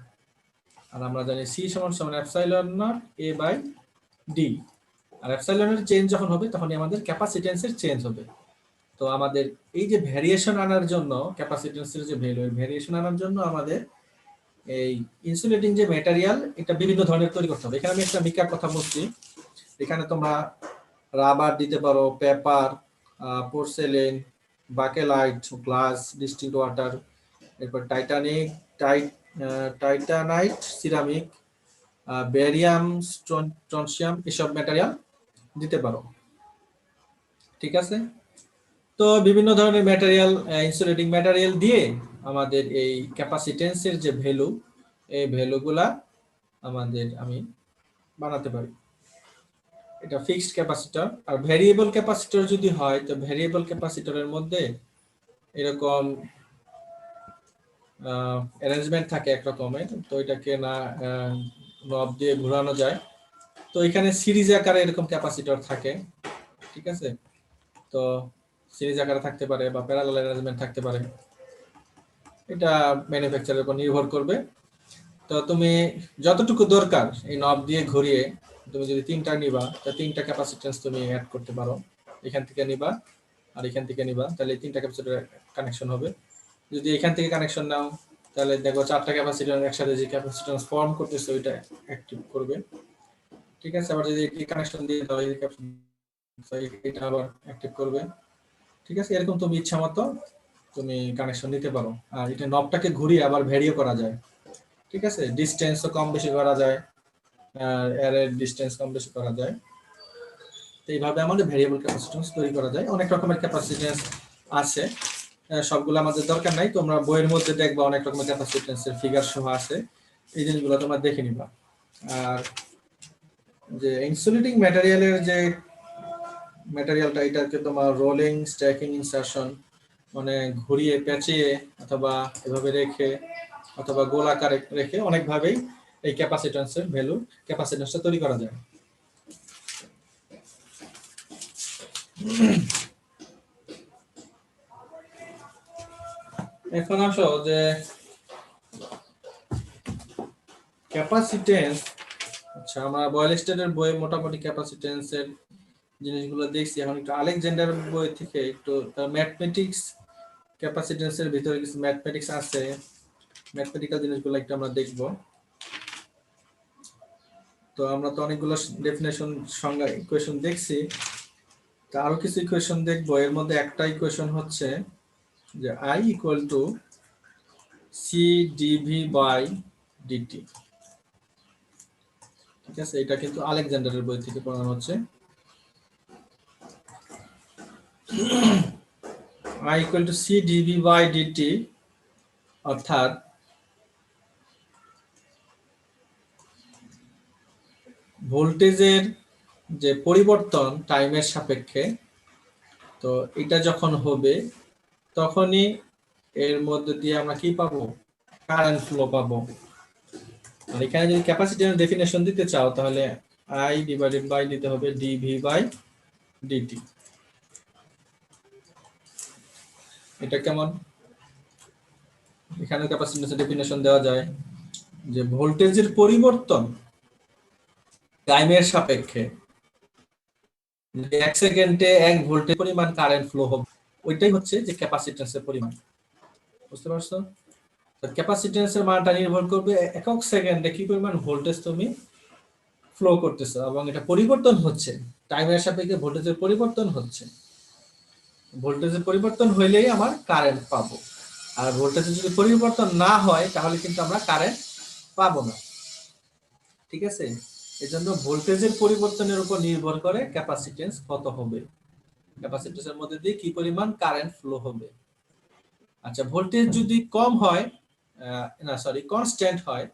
আর আমরা জানি সি সমান সমান epsilon naught A by D. আর এপসাইলনের চেঞ্জ যখন হবে, তখনই আমাদের ক্যাপাসিটেন্সের চেঞ্জ হবে। তো আমাদের এই যে ভ্যারিয়েশন আনার জন্য, ক্যাপাসিটেন্সের যে ভ্যালু, ভ্যারিয়েশন আনার জন্য আমাদের এই ইনসুলেটিং যে ম্যাটেরিয়াল, এটা বিভিন্ন ধরনের তৈরি করতে হবে। এখানে আমি একটা মিকার কথা বলছি, এখানে তোমরা রাবার দিতে পারো, paper, porcelain, bakelite, glass, distilled water, এরপর টাইটানাইট, সিরামিক, বেরিয়াম, স্ট্রনশিয়াম, এসব ম্যাটেরিয়াল দিতে পারো, ঠিক আছে? তো বিভিন্ন ধরনের ম্যাটেরিয়াল, ইনসুলেটিং ম্যাটেরিয়াল দিয়ে আমাদের এই ক্যাপাসিটেন্সের যে ভ্যালু, এই ভ্যালুগুলা আমি বানাতে পারি। এটা ফিক্সড ক্যাপাসিটর। আর ভেরিয়েবল ক্যাপাসিটর যদি হয়, তো ভেরিয়েবল ক্যাপাসিটরের মধ্যে এরকম অ্যারেঞ্জমেন্ট থাকে এক রকমের, তো এটাকে না নব দিয়ে ঘোরানো যায়। তো এখানে সিরিজ আকারে এরকম ক্যাপাসিটর থাকে, ঠিক আছে? তো সিরিজ আকারে থাকতে পারে বা প্যারালাল অ্যারেঞ্জমেন্ট থাকতে পারে, এটা ম্যানুফ্যাকচারের উপর নির্ভর করবে। তো তুমি যতটুকু দরকার এই নব দিয়ে ঘুরিয়ে, তুমি যদি 3টা নিবা, তো 3টা ক্যাপাসিটেন্স তুমি অ্যাড করতে পারো। এখান থেকে নিবা আর এখান থেকে নিবা, তাহলে 3টা ক্যাপাসিটর কানেকশন হবে। যদি এখান থেকে কানেকশন নাও, তাহলে দেখো 4টা ক্যাপাসিটর একসাথে যে ক্যাপাসিটেন্স ফর্ম করতেছে ওইটা অ্যাক্টিভ করবে, ঠিক আছে? আবার যদি এই কানেকশন দিয়ে দাও, এই এটা আবার অ্যাক্টিভ করবে, ঠিক আছে? এরকম তুমি ইচ্ছা মতো তুমি কানেকশন নিতে পারো। আর এটা নবটাকে ঘুরিয়ে আবার ভ্যারিও করা যায়, ঠিক আছে? ডিসটেন্সও কম বেশি করা যায়, এর ডিসটেন্স কম বেশি করা যায়। তো এইভাবে আমাদের ভেরিয়েবল ক্যাপাসিটেন্স তৈরি করা যায়। অনেক রকমের ক্যাপাসিটেন্স আছে, সবগুলো আমাদের দরকার নাই। তোমরা বইয়ের মধ্যে দেখবা অনেক রকমের ক্যাপাসিটেন্সের ফিগার সহ আছে, এই জিনিসগুলো তোমরা দেখে নিবা। আর যে ইনসুলেটিং ম্যাটেরিয়ালের যে ম্যাটেরিয়ালটা, এটাকে তোমার রোলিং, স্ট্যাকিং, ইনসারশন, মানে ঘুরিয়ে পেঁচিয়ে অথবা এভাবে রেখে অথবা গোল আকারে রেখে অনেকভাবেই এই ক্যাপাসিট্যান্সের ভ্যালু ক্যাপাসিট্যান্সটা তৈরি করা যায়। এখন আসো যে ক্যাপাসিট্যান্স, আচ্ছা আমরা বয়েলস্টাডের বইয়ে মোটামুটি ক্যাপাসিট্যান্সের জিনিসগুলো দেখছি। এখন একটু আলেকজান্ডার বই থেকে একটু ম্যাথমেটিক্স, ক্যাপাসিট্যান্সের ভিতরে কিছু ম্যাথমেটিক্স আছে, ম্যাথমেটিক্যাল জিনিসগুলো একটু আমরা দেখব। তো আমরা তো অনেকগুলো ডেফিনেশন, সংজ্ঞা, ইকুয়েশন দেখছি, তো আরো কিছু ইকুয়েশন দেখবো। এর মধ্যে একটা ইকুয়েশন হচ্ছে যে I equal to C D V by D T. ঠিক আছে, এটা কিন্তু আলেকজান্ডারের বই থেকে পড়ানো হচ্ছে। I equal to C D V by D T, অর্থাৎ ভোল্টেজের যে পরিবর্তন টাইমের সাপেক্ষে, তো এটা যখন হবে তখনই এর মধ্যে দিয়ে আমরা কি পাবো, কারেন্ট ফ্লো পাবো। আর এখানে যদি ক্যাপাসিটরের ডেফিনেশন দিতে চাও তাহলে I ডিভাইডেড বাই দিতে হবে ডিভি বাই ডিটি। এটা কেমন? এখানে ক্যাপাসিটরের ডেফিনেশন দেওয়া যায় যে ভোল্টেজের পরিবর্তন টাইমের সাপেক্ষে, এক সেকেন্ডে 1 ভোল্টের পরিমাণ কারেন্ট ফ্লো হবে, ওইটাই হচ্ছে যে ক্যাপাসিট্যান্সের পরিমাণ। বুঝতে পারছো? তো ক্যাপাসিট্যান্সের মানটা নির্ভর করবে একক সেকেন্ডে কি পরিমাণ ভোল্টেজ তুমি ফ্লো করতেছো, এবং এটা পরিবর্তন হচ্ছে টাইমের সাপেক্ষে, ভোল্টেজের পরিবর্তন হচ্ছে। ভোল্টেজের পরিবর্তন হইলেই আমার কারেন্ট পাবো, আর ভোল্টেজের যদি পরিবর্তন না হয় তাহলে কিন্তু আমরা কারেন্ট পাবো না। ঠিক আছে, এজন্য ভোল্টেজের পরিবর্তনের উপর নির্ভর করে ক্যাপাসিট্যান্স কত হবে, ক্যাপাসিট্যান্সের মধ্যে দিয়ে কি পরিমাণ কারেন্ট ফ্লো হবে। আচ্ছা, ভোল্টেজ যদি কম হয়, কনস্ট্যান্ট হয়,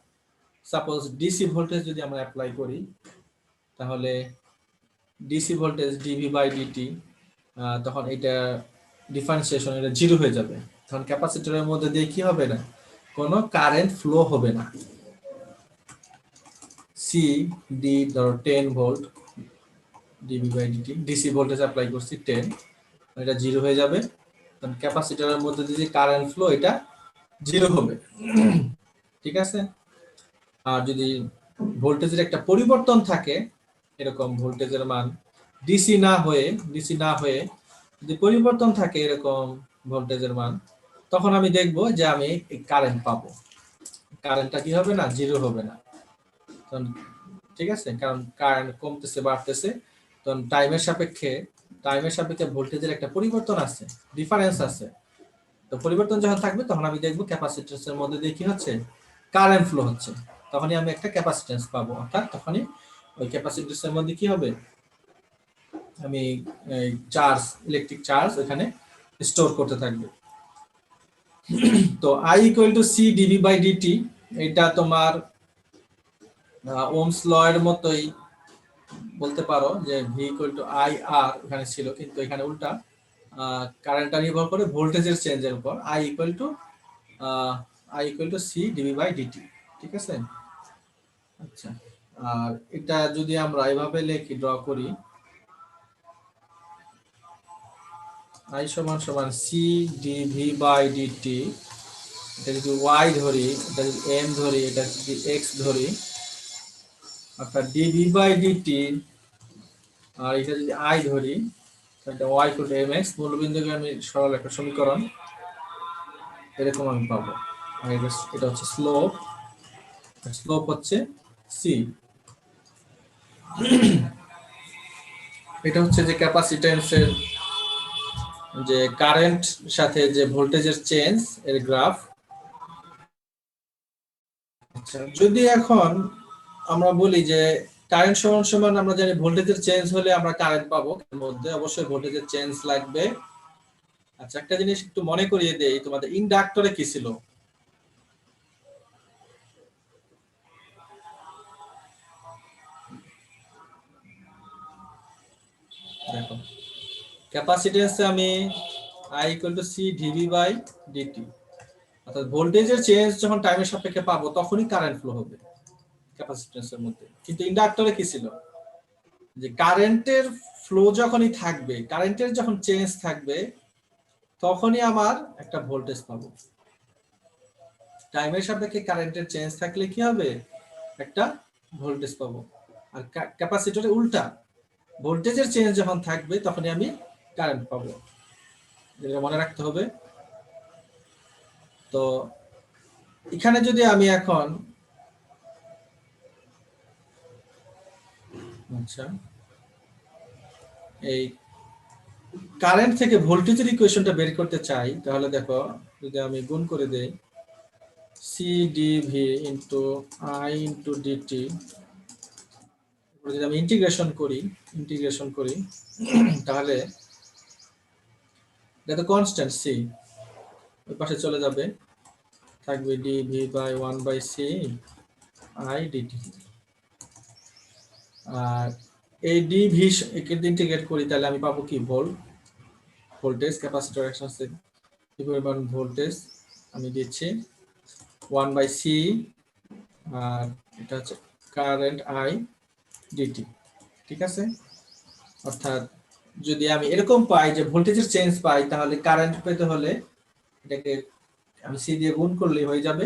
সাপোজ ডিসি ভোল্টেজ যদি আমরা অ্যাপ্লাই করি, তাহলে DC voltage D V by D T, তখন এটা ডিফারেন্সিয়েশন, এটা 0 হয়ে যাবে। তখন ক্যাপাসিটরের মধ্যে দিয়ে কি হবে না, কোনো কারেন্ট ফ্লো হবে না। সি ডি ধরো 10 volt, D V by D T, DC voltage apply করছি 10, এটা 0 হয়ে যাবে। তখন ক্যাপাসিটরের মধ্যে দিয়ে কারেন্ট ফ্লো এটা 0 হবে। ঠিক আছে, আর যদি ভোল্টেজের একটা পরিবর্তন থাকে, এরকম ভোল্টেজের মান ডিসি না হয়ে যদি পরিবর্তন থাকে এরকম ভোল্টেজের মান, তখন আমি দেখব যে আমি কারেন্ট পাবো। কারেন্টটা কি হবে না, 0 হবে না। ঠিক আছে, কারণ কারেন্ট কমতেছে বাড়তেছে, তখন টাইমের সাপেক্ষে ভোল্টেজের একটা পরিবর্তন আছে, ডিফারেন্স আছে। তো পরিবর্তন যখন থাকবে তখন আমি দেখব ক্যাপাসিট্যান্সের মধ্যে দিয়ে কি হচ্ছে, কারেন্ট ফ্লো হচ্ছে, তখনই আমি একটা ক্যাপাসিট্যান্স পাবো। অর্থাৎ তখনই ওই ক্যাপাসিট্যান্সের মধ্যে কি হবে, আমি চার্জ, ইলেকট্রিক চার্জ এখানে স্টোর করতে থাকবে। তো I equal to C D V by D T, এটা তোমার ওহমস ল এর মতোই বলতে পারো, যে V equal to I R এখানে ছিল, কিন্তু এখানে উল্টা, কারেন্টটা নির্ভর করে ভোল্টেজের চেঞ্জের উপর। I equal to C D V by D T. ঠিক আছে, আচ্ছা, আর এটা যদি আমরা এভাবে লিখি, ড্র করি, I সমান সমান সি ডিভি বাই ডিটি, এটা যদি y ধরি, এটা যদি m ধরি, এটা যদি x ধরি, অর্থাৎ ডিভি বাই ডিটি, আর এটা যদি I ধরি, এটা y ইকুয়াল টু mx, মূলবিন্দুকে আমি সরল একটা সমীকরণ এরকম আমি পাবো। আর এটা হচ্ছে স্লোপ, স্লোপ হচ্ছে c। এটা হচ্ছে যে ক্যাপাসিট্যান্সের যে কারেন্ট সাথে যে ভোল্টেজের চেঞ্জ এর গ্রাফ। আচ্ছা, যদি এখন আমরা বলি যে কারেন্ট সমান সমান, আমরা জানি ভোল্টেজের চেঞ্জ হলে আমরা কারেন্ট পাবো, এর মধ্যে অবশ্যই ভোল্টেজের চেঞ্জ লাগবে। আচ্ছা, একটা জিনিস একটু মনে করিয়ে দেই, তোমাদের ইন্ডাক্টরে কি ছিল, দেখো ক্যাপাসিট্যান্সে আমি I equal to C D V by D T, অর্থাৎ ভোল্টেজের চেঞ্জ যখন টাইমের সাপেক্ষে পাবো তখনই কারেন্ট ফ্লো হবে। ক্যাপাসিট্যান্সের মধ্যে। কিন্তু ইন্ডাক্টরে কি ছিল, যে কারেন্টের ফ্লো যখনই থাকবে, কারেন্টের যখন চেঞ্জ থাকবে, তখনই আমার একটা ভোল্টেজ পাবো। টাইমের সাপেক্ষে কারেন্টের চেঞ্জ থাকলে কি হবে, একটা ভোল্টেজ পাবো। আর ক্যাপাসিটরে উল্টা, ভোল্টেজের চেঞ্জ যখন থাকবে তখনই আমি কারেন্ট পাবো। এটা মনে রাখতে হবে। তো এখানে যদি আমি এখন আচ্ছা এই কারেন্ট থেকে ভোল্টেজের ইকুয়েশনটা বের করতে চাই, তাহলে দেখো যদি আমি গুণ করে দেই CdV into I into D T, যদি আমি ইন্টিগ্রেশন করি তাহলে এটা তো কনস্ট্যান্ট সি, ওই পাশে চলে যাবে, থাকবে dV by 1/c I dt। আর এই dV একে ইন্টিগ্রেট করি তাহলে আমি পাবো কি, ভোল্টেজ ক্যাপাসিটর একসাথে কি পরিমাণ ভোল্টেজ আমি দিচ্ছি 1/c, আর এটা হচ্ছে কারেন্ট I dt। ঠিক আছে, অর্থাৎ যদি আমি এরকম পাই যে ভোল্টেজের চেঞ্জ পাই, তাহলে কারেন্ট পেতে হলে এটাকে আমি সি দিয়ে গুণ করলেই হয়ে যাবে।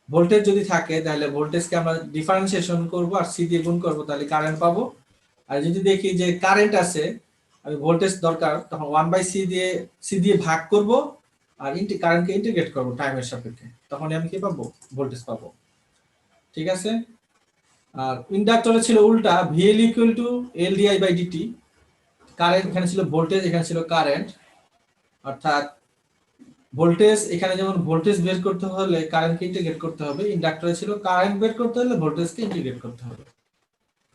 ভোল্টেজ যদি থাকে তাহলে ভোল্টেজকে আমরা ডিফারেন্সিয়েশন করব আর সি দিয়ে গুণ করব, তাহলে কারেন্ট পাবো। আর যদি দেখি যে কারেন্ট আছে, আমি ভোল্টেজ দরকার, তখন 1/c দিয়ে ভাগ করব আর কারেন্টকে ইন্টিগ্রেট করব টাইমের সাপেক্ষে, তখন আমি কি পাবো, ভোল্টেজ পাবো। ঠিক আছে। আর ইন্ডাক্টরে ছিল উল্টা, VL equal to LdI by dt। Current এখানে ছিল ভোল্টেজ, এখানে ছিল কারেন্ট, অর্থাৎ ভোল্টেজ এখানে যেমন ভোল্টেজ বের করতে হলে কারেন্টকে ইন্টিগ্রেট করতে হবে, ইন্ডাক্টরে ছিল কারেন্ট বের করতে হলে ভোল্টেজকে ইন্টিগ্রেট করতে হবে।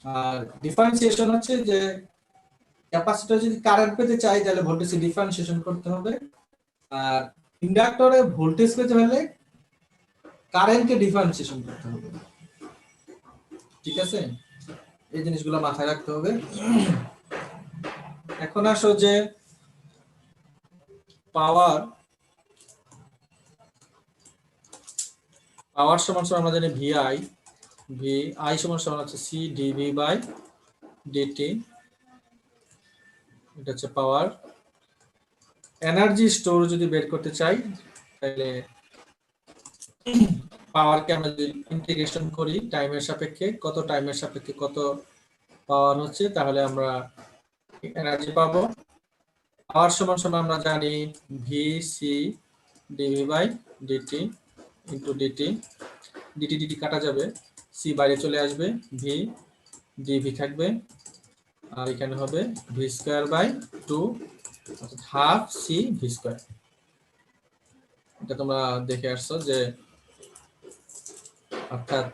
আর ডিফারেন্সিয়েশন হচ্ছে যে ক্যাপাসিটর যদি কারেন্ট পেতে চাই তাহলে ভোল্টেজকে ডিফারেন্সিয়েশন করতে হবে, আর ইন্ডাক্টরে ভোল্টেজ পেতে হলে কারেন্টকে ডিফারেন্সিয়েশন করতে হবে। ঠিক আছে, এই জিনিসগুলো মাথায় রাখতে হবে। এখন আসো যে পাওয়ার সমান সমান আমরা জানি VI সমান সমান হচ্ছে CdV বাই dt। এটা হচ্ছে পাওয়ার। এনার্জি স্টোর যদি বের করতে চাই তাহলে পাওয়ারকে আমরা যদি ইন্টিগ্রেশন করি টাইমের সাপেক্ষে, কত টাইমের সাপেক্ষে কত পাওয়ার হচ্ছে, তাহলে আমরা এনার্জি পাবো। পাওয়ার সমান সমান আমরা জানি VC dV by dt into dt কাটা যাবে, C বাইরে চলে আসবে, V dV থাকবে, আর এখানে হবে V স্কয়ার বাই 2 অর্থাৎ হাফ C V স্কয়ার। এটা তোমরা দেখে আসছো যে অর্থাৎ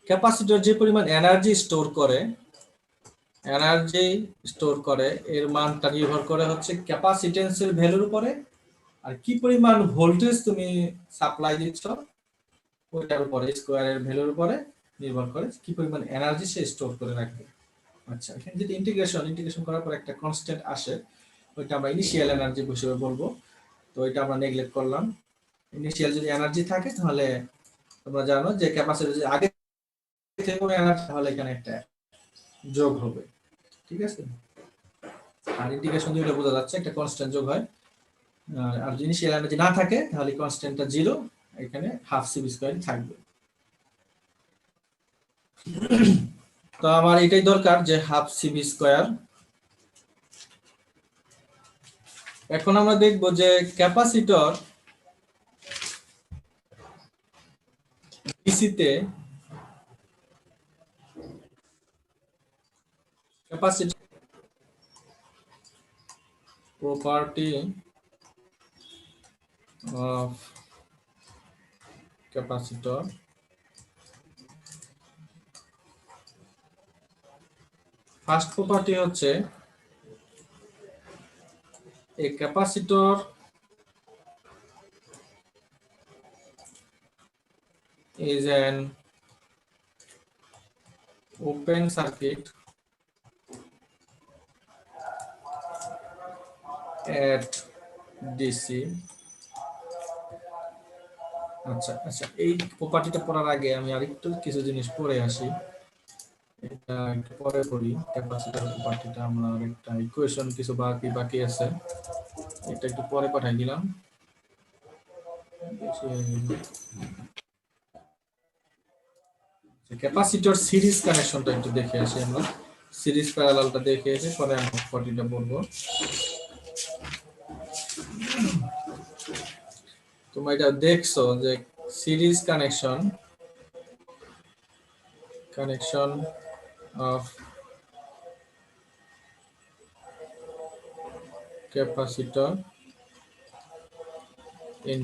ক্যাপাসিটর যে পরিমাণ এনার্জি স্টোর করে এর মানটা নির্ভর করে হচ্ছে ক্যাপাসিটেন্সের ভ্যালুর উপরে, আর কি পরিমাণ ভোল্টেজ তুমি সাপ্লাই দিচ্ছ ওইটার উপরে, স্কয়ারের ভ্যালুর উপরে নির্ভর করে কি পরিমাণ এনার্জি সে স্টোর করে রাখবে। আচ্ছা, এখানে যদি ইন্টিগ্রেশন করার পর একটা কনস্ট্যান্ট আসে, ওইটা আমরা ইনিশিয়াল এনার্জি হিসেবে বলবো। তো এটা আমরা নেগলেক্ট করলাম। ইনিশিয়াল যদি এনার্জি থাকে তাহলে তোমরা জানো যে ক্যাপাসিটর যদি আগে থেকে কোনো এনার্জি, তাহলে এখানে একটা যোগ হবে। ঠিক আছে, আর ইন্টিগ্রেশন দিয়ে বোঝা যাচ্ছে একটা কনস্ট্যান্ট যোগ হয়। আর যদি ইনিশিয়াল এনার্জি না থাকে তাহলে কনস্ট্যান্টটা 0, এখানে হাফ C V স্কয়ার থাকবে। তো আমার এটাই দরকার যে হাফ C V স্কয়ার। এখন আমরা দেখব যে ক্যাপাসিটর DC তে capacitor property of capacitor। First property হচ্ছে a capacitor is an open circuit at DC। আচ্ছা, এই প্রপার্টিটা পড়ার আগে আমি আরেকটু কিছু জিনিস পড়ে আসি। এটা একটু পরে করি। ক্যাপাসিটর প্রপার্টিটা আমরা একটা ইকুয়েশন কিছু বাকি বাকি আছে, এটা একটু পরে পাঠাই দিলাম। ক্যাপাসিটর সিরিজ কানেকশনটা একটু দেখে আসি আমরা, সিরিজ প্যারালালটা দেখে এসে পরে আমরা প্রপার্টিটা বলবো। তোমরা এটা দেখছো যে series connection off capacitor in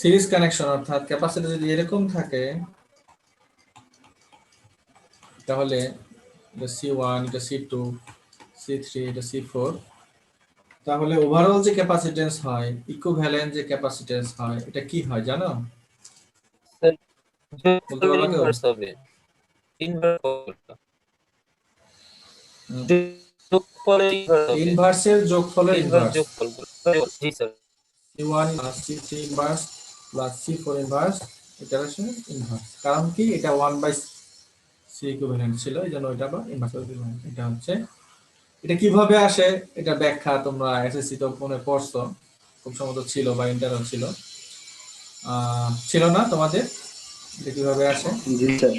series connection অর্থাৎ ক্যাপাসিটর যদি এরকম থাকে তাহলে এটা C1, এটা C2, C3, এটা C4, তাহলে ওভারঅল যে ক্যাপাসিটেন্স হয়, ইকুইভ্যালেন্ট যে ক্যাপাসিটেন্স হয়, এটা কি হয় জানো? স্যার বলতে পারবা কেউ? ইনভার্স হবে, ইনভার্স যোগফলের ইনভার্স হবে, ইনভার্সের যোগফলের ইনভার্স ইনভার্স। যোগফল। জি sir. C1 plus C3 inverse plus C4 inverse, এটার আসলে ইনভার্স। কারণ কি, এটা 1/C ইকুইভ্যালেন্ট ছিল, এইজন্য এটা বা ইনভার্স ইকুইভ্যালেন্ট। এটা হচ্ছে, এটা কিভাবে আসে এটা ব্যাখ্যা তোমরা এসএসসি তো মনে পড়ছো, খুব সম্ভবত ছিল বা ইন্টারও ছিল, ছিল না তোমাদের? এটা কিভাবে আসে? জি স্যার।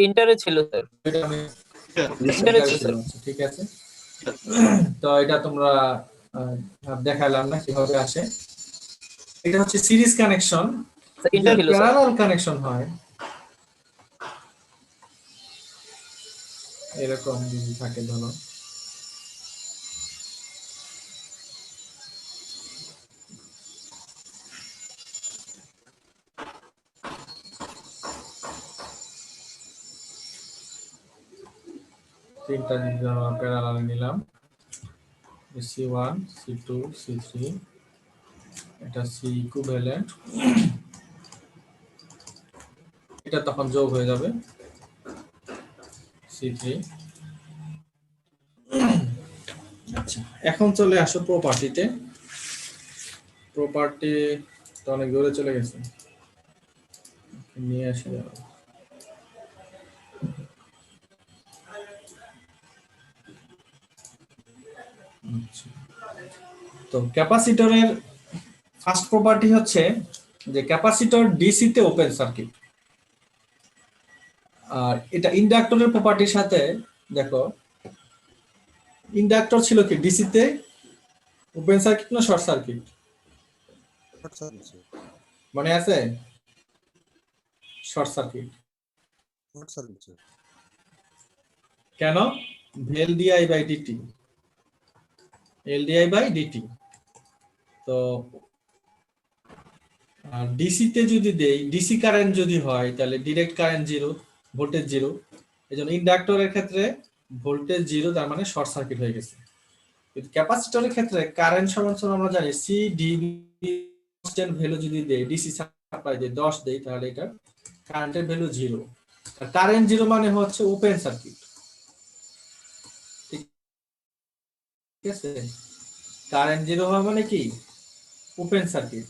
ইন্টারে ছিল স্যার, এটা আমি জি স্যার। ইন্টারে ছিল ছিল, স্যার। আচ্ছা, ঠিক আছে। তো এটা তোমরা দেখালাম না কিভাবে আসে। এটা হচ্ছে সিরিজ কানেকশন। যদি ইন্টার ছিল স্যার। প্যারালাল কানেকশন হয়, এরকম যদি থাকে ধরো, তিনটা যদি আমরা প্যারালাল নিলাম, C1, C2, C3, এটা C ইকুইভ্যালেন্ট, এটা তখন যোগ হয়ে যাবে C3। আচ্ছা, এখন চলে আসো প্রপার্টিতে। প্রপার্টি তো অনেক দূরে চলে গেছে, নিয়ে আসে যাবে। আচ্ছা, তো ক্যাপাসিটরের ফার্স্ট প্রপার্টি হচ্ছে যে ক্যাপাসিটর ডিসি তে ওপেন সার্কিট। আর এটা ইন্ডাক্টরের প্রপার্টির সাথে, দেখো ইন্ডাক্টর ছিল কি ডিসি তে ওপেন সার্কিট না short circuit? Short circuit sir. মনে আছে? Short circuit. Short circuit sir. কেন? ভেল DI by DT, L DI by DT. তো আর ডিসি তে যদি দেই, ডিসি কারেন্ট যদি হয় তাহলে direct current zero, voltage zero. এই জন্য ইন্ডাক্টরের ক্ষেত্রে ভোল্টেজ জিরো, তার মানে শর্ট সার্কিট হয়ে গেছে। কিন্তু ক্যাপাসিটরের ক্ষেত্রে কারেন্ট সমান সমান আমরা জানি সি ডিবি, কনস্ট্যান্ট ভ্যালু যদি দেই, ডিসি সাপ্লাই দেই 10 দেই, তাহলে এটা কারেন্টের ভ্যালু জিরো। আর কারেন্ট জিরো মানে হচ্ছে ওপেন সার্কিট, ঠিক আছে? কারেন্ট জিরো হওয়া মানে কি? Open circuit.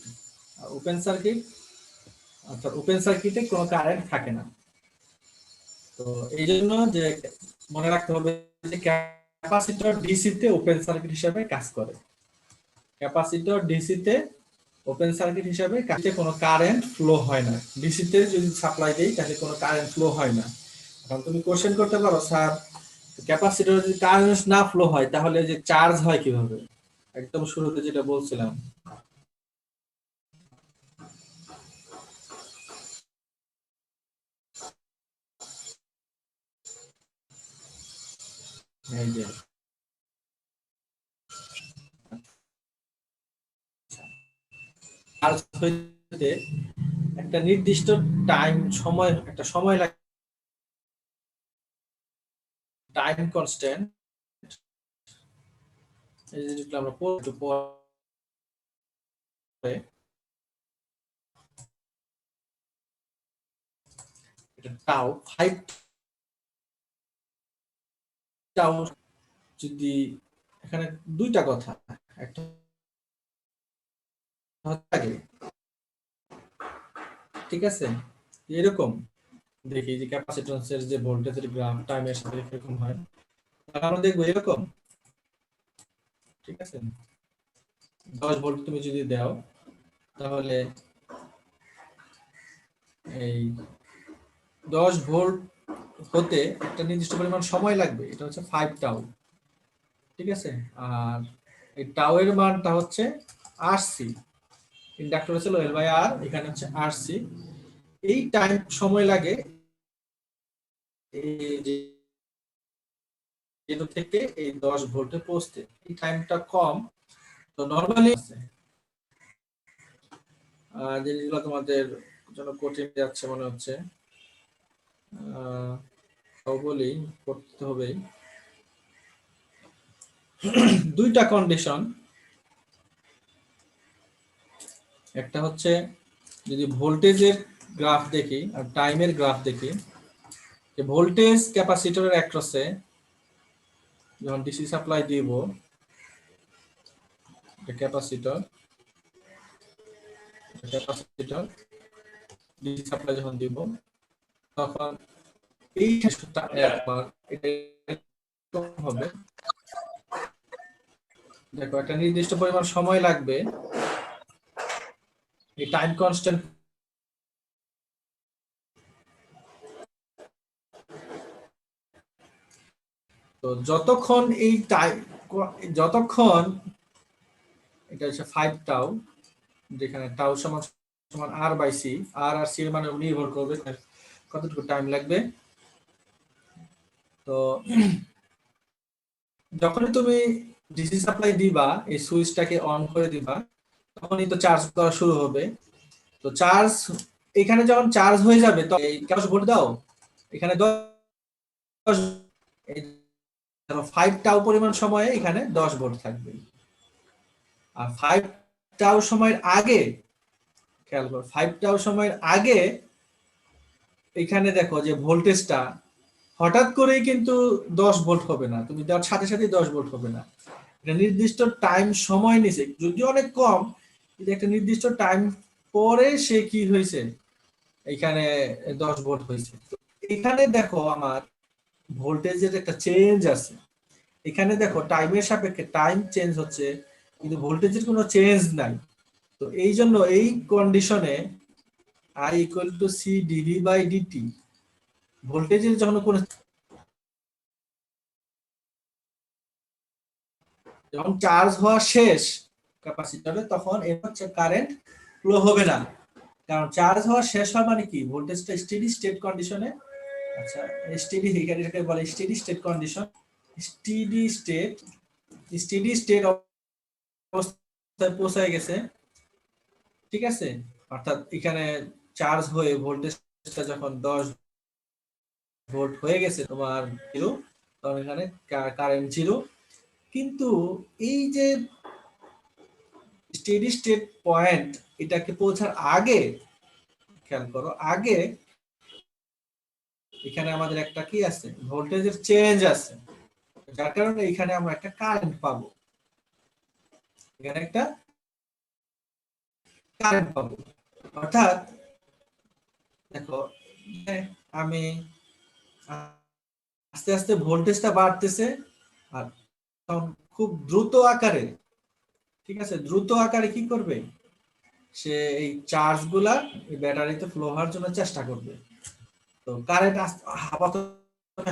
আর ওপেন সার্কিট অর্থাৎ ওপেন সার্কিটে কোনো কারেন্ট থাকে না। তো এই জন্য যে মনে রাখতে হবে যে ক্যাপাসিটর ডিসি তে ওপেন সার্কিট হিসেবে কাজ করে। ক্যাপাসিটর ডিসি তে ওপেন সার্কিট হিসেবে কাজে কোনো কারেন্ট ফ্লো হয় না। ডিসি তে যদি সাপ্লাই দেই তাহলে কোনো কারেন্ট ফ্লো হয় না। এখন তুমি কোশ্চেন করতে পারো, স্যার ক্যাপাসিটর যদি কারেন্ট না ফ্লো হয় তাহলে যে চার্জ হয় কিভাবে? একদম শুরুতে যেটা বলছিলাম, এই যে চার্জ হইতে একটা নির্দিষ্ট টাইম, সময়, একটা সময় লাগে, টাইম কনস্ট্যান্ট। এই জিনিসগুলো আমরা পরে, এটা টাউ 5 টাউ। যদি এখানে দুইটা কথা, একটা থাকে, ঠিক আছে? এরকম দেখি যে ক্যাপাসিট্যান্সের যে ভোল্টেজের গ্রাফ টাইমের সাথে এরকম হয়, তাহলে আমরা দেখবো এরকম, ঠিক আছে। 10 ভোল্ট তুমি যদি দাও তাহলে এই 10 ভোল্ট হতে একটা নির্দিষ্ট পরিমাণ সময় লাগবে, এটা হচ্ছে 5 টাউ, ঠিক আছে। আর এই টাউ এর মানটা হচ্ছে আরসি, ইন্ডাক্টর ছিল এল বাই আর, এখানে হচ্ছে আরসি। এই টাইম সময় লাগে এই যে জিরো থেকে এই 10 ভোল্টে পৌঁছতে, এই টাইমটা কম। তো নরমালি জিনিসগুলো তোমাদের জন্য কঠিন যাচ্ছে মনে হচ্ছে, সবগুলি করতে হবে। দুইটা কন্ডিশন, একটা হচ্ছে যদি ভোল্টেজের গ্রাফ দেখি আর টাইমের গ্রাফ দেখি, যে ভোল্টেজ ক্যাপাসিটরের অ্যাক্রসে যখন ডিসি সাপ্লাই দিব, ক্যাপাসিটর ডিসি সাপ্লাই যখন দিব, তখন এই একবার এটা হবে, দেখো একটা নির্দিষ্ট পরিমাণ সময় লাগবে এই টাইম কনস্ট্যান্ট। তো যতক্ষণ এই টাইম, যতক্ষণ এটা হচ্ছে 5 টাউ, যেখানে টাউ সমান সমান আর বাই সি, আর সি এর মানে নির্ভর করবে কতটুকু টাইম লাগবে। তো যখনই তুমি ডিসি সাপ্লাই দিবা, এই সুইচটাকে অন করে দিবা, তখনই তো চার্জ করা শুরু হবে। তো চার্জ এখানে যখন চার্জ হয়ে যাবে তো এই কেমন ভোল্ট দাও, এখানে 10, এই 5 টাউ পরিমাণ সময়ে এখানে 10 ভোল্ট থাকবে। আর 5 টাউ সময়ের আগে, খেয়াল করো 5 টাউ সময়ের আগে এখানে দেখো যে ভোল্টেজটা হঠাৎ করেই কিন্তু 10 ভোল্ট হবে না, তুমি দেওয়ার সাথে সাথে 10 ভোল্ট হবে না, এটা নির্দিষ্ট টাইম সময় নিছে, যদিও অনেক কম, কিন্তু একটা নির্দিষ্ট টাইম পরে সে কি হয়েছে এখানে 10 ভোল্ট হয়েছে। এখানে দেখো আমার ভোল্টেজের একটা চেঞ্জ আছে, এখানে দেখো টাইমের সাপেক্ষে টাইম চেঞ্জ হচ্ছে কিন্তু ভোল্টেজের কোনো চেঞ্জ নাই। তো এই জন্য এই কন্ডিশনে I equal to C D V by D T, ভোল্টেজের যখন কোনো যখন চার্জ হওয়া শেষ ক্যাপাসিটরে, তখন এর হচ্ছে কারেন্ট ফ্লো হবে না, কারণ চার্জ হওয়া শেষ হওয়া মানে কি ভোল্টেজটা স্টেডি স্টেট কন্ডিশনে, আচ্ছা স্টেডি এটাকে বলে steady state condition, steady state, steady state অবস্থায় পৌঁছায় গেছে, ঠিক আছে। অর্থাৎ এখানে চার্জ হয়ে ভোল্টেজটা যখন 10 ভোল্ট হয়ে গেছে তোমার জিরো, তখন এখানে কারেন্ট জিরো। কিন্তু এই যে স্টেডি স্টেট পয়েন্ট, এটাকে পৌঁছার আগে খেয়াল করো, আগে এখানে আমাদের একটা কি আছে, ভোল্টেজের চেঞ্জ আছে, যার কারণে এখানে আমরা একটা কারেন্ট পাবো, এখানে একটা কারেন্ট পাবো। অর্থাৎ দেখো আমি আস্তে আস্তে ভোল্টেজটা বাড়তেছে, আর তখন খুব দ্রুত আকারে, ঠিক আছে, দ্রুত আকারে কি করবে সে এই চার্জ গুলা এই ব্যাটারিতে ফ্লো হওয়ার জন্য চেষ্টা করবে। তো কারেন্ট আপাতত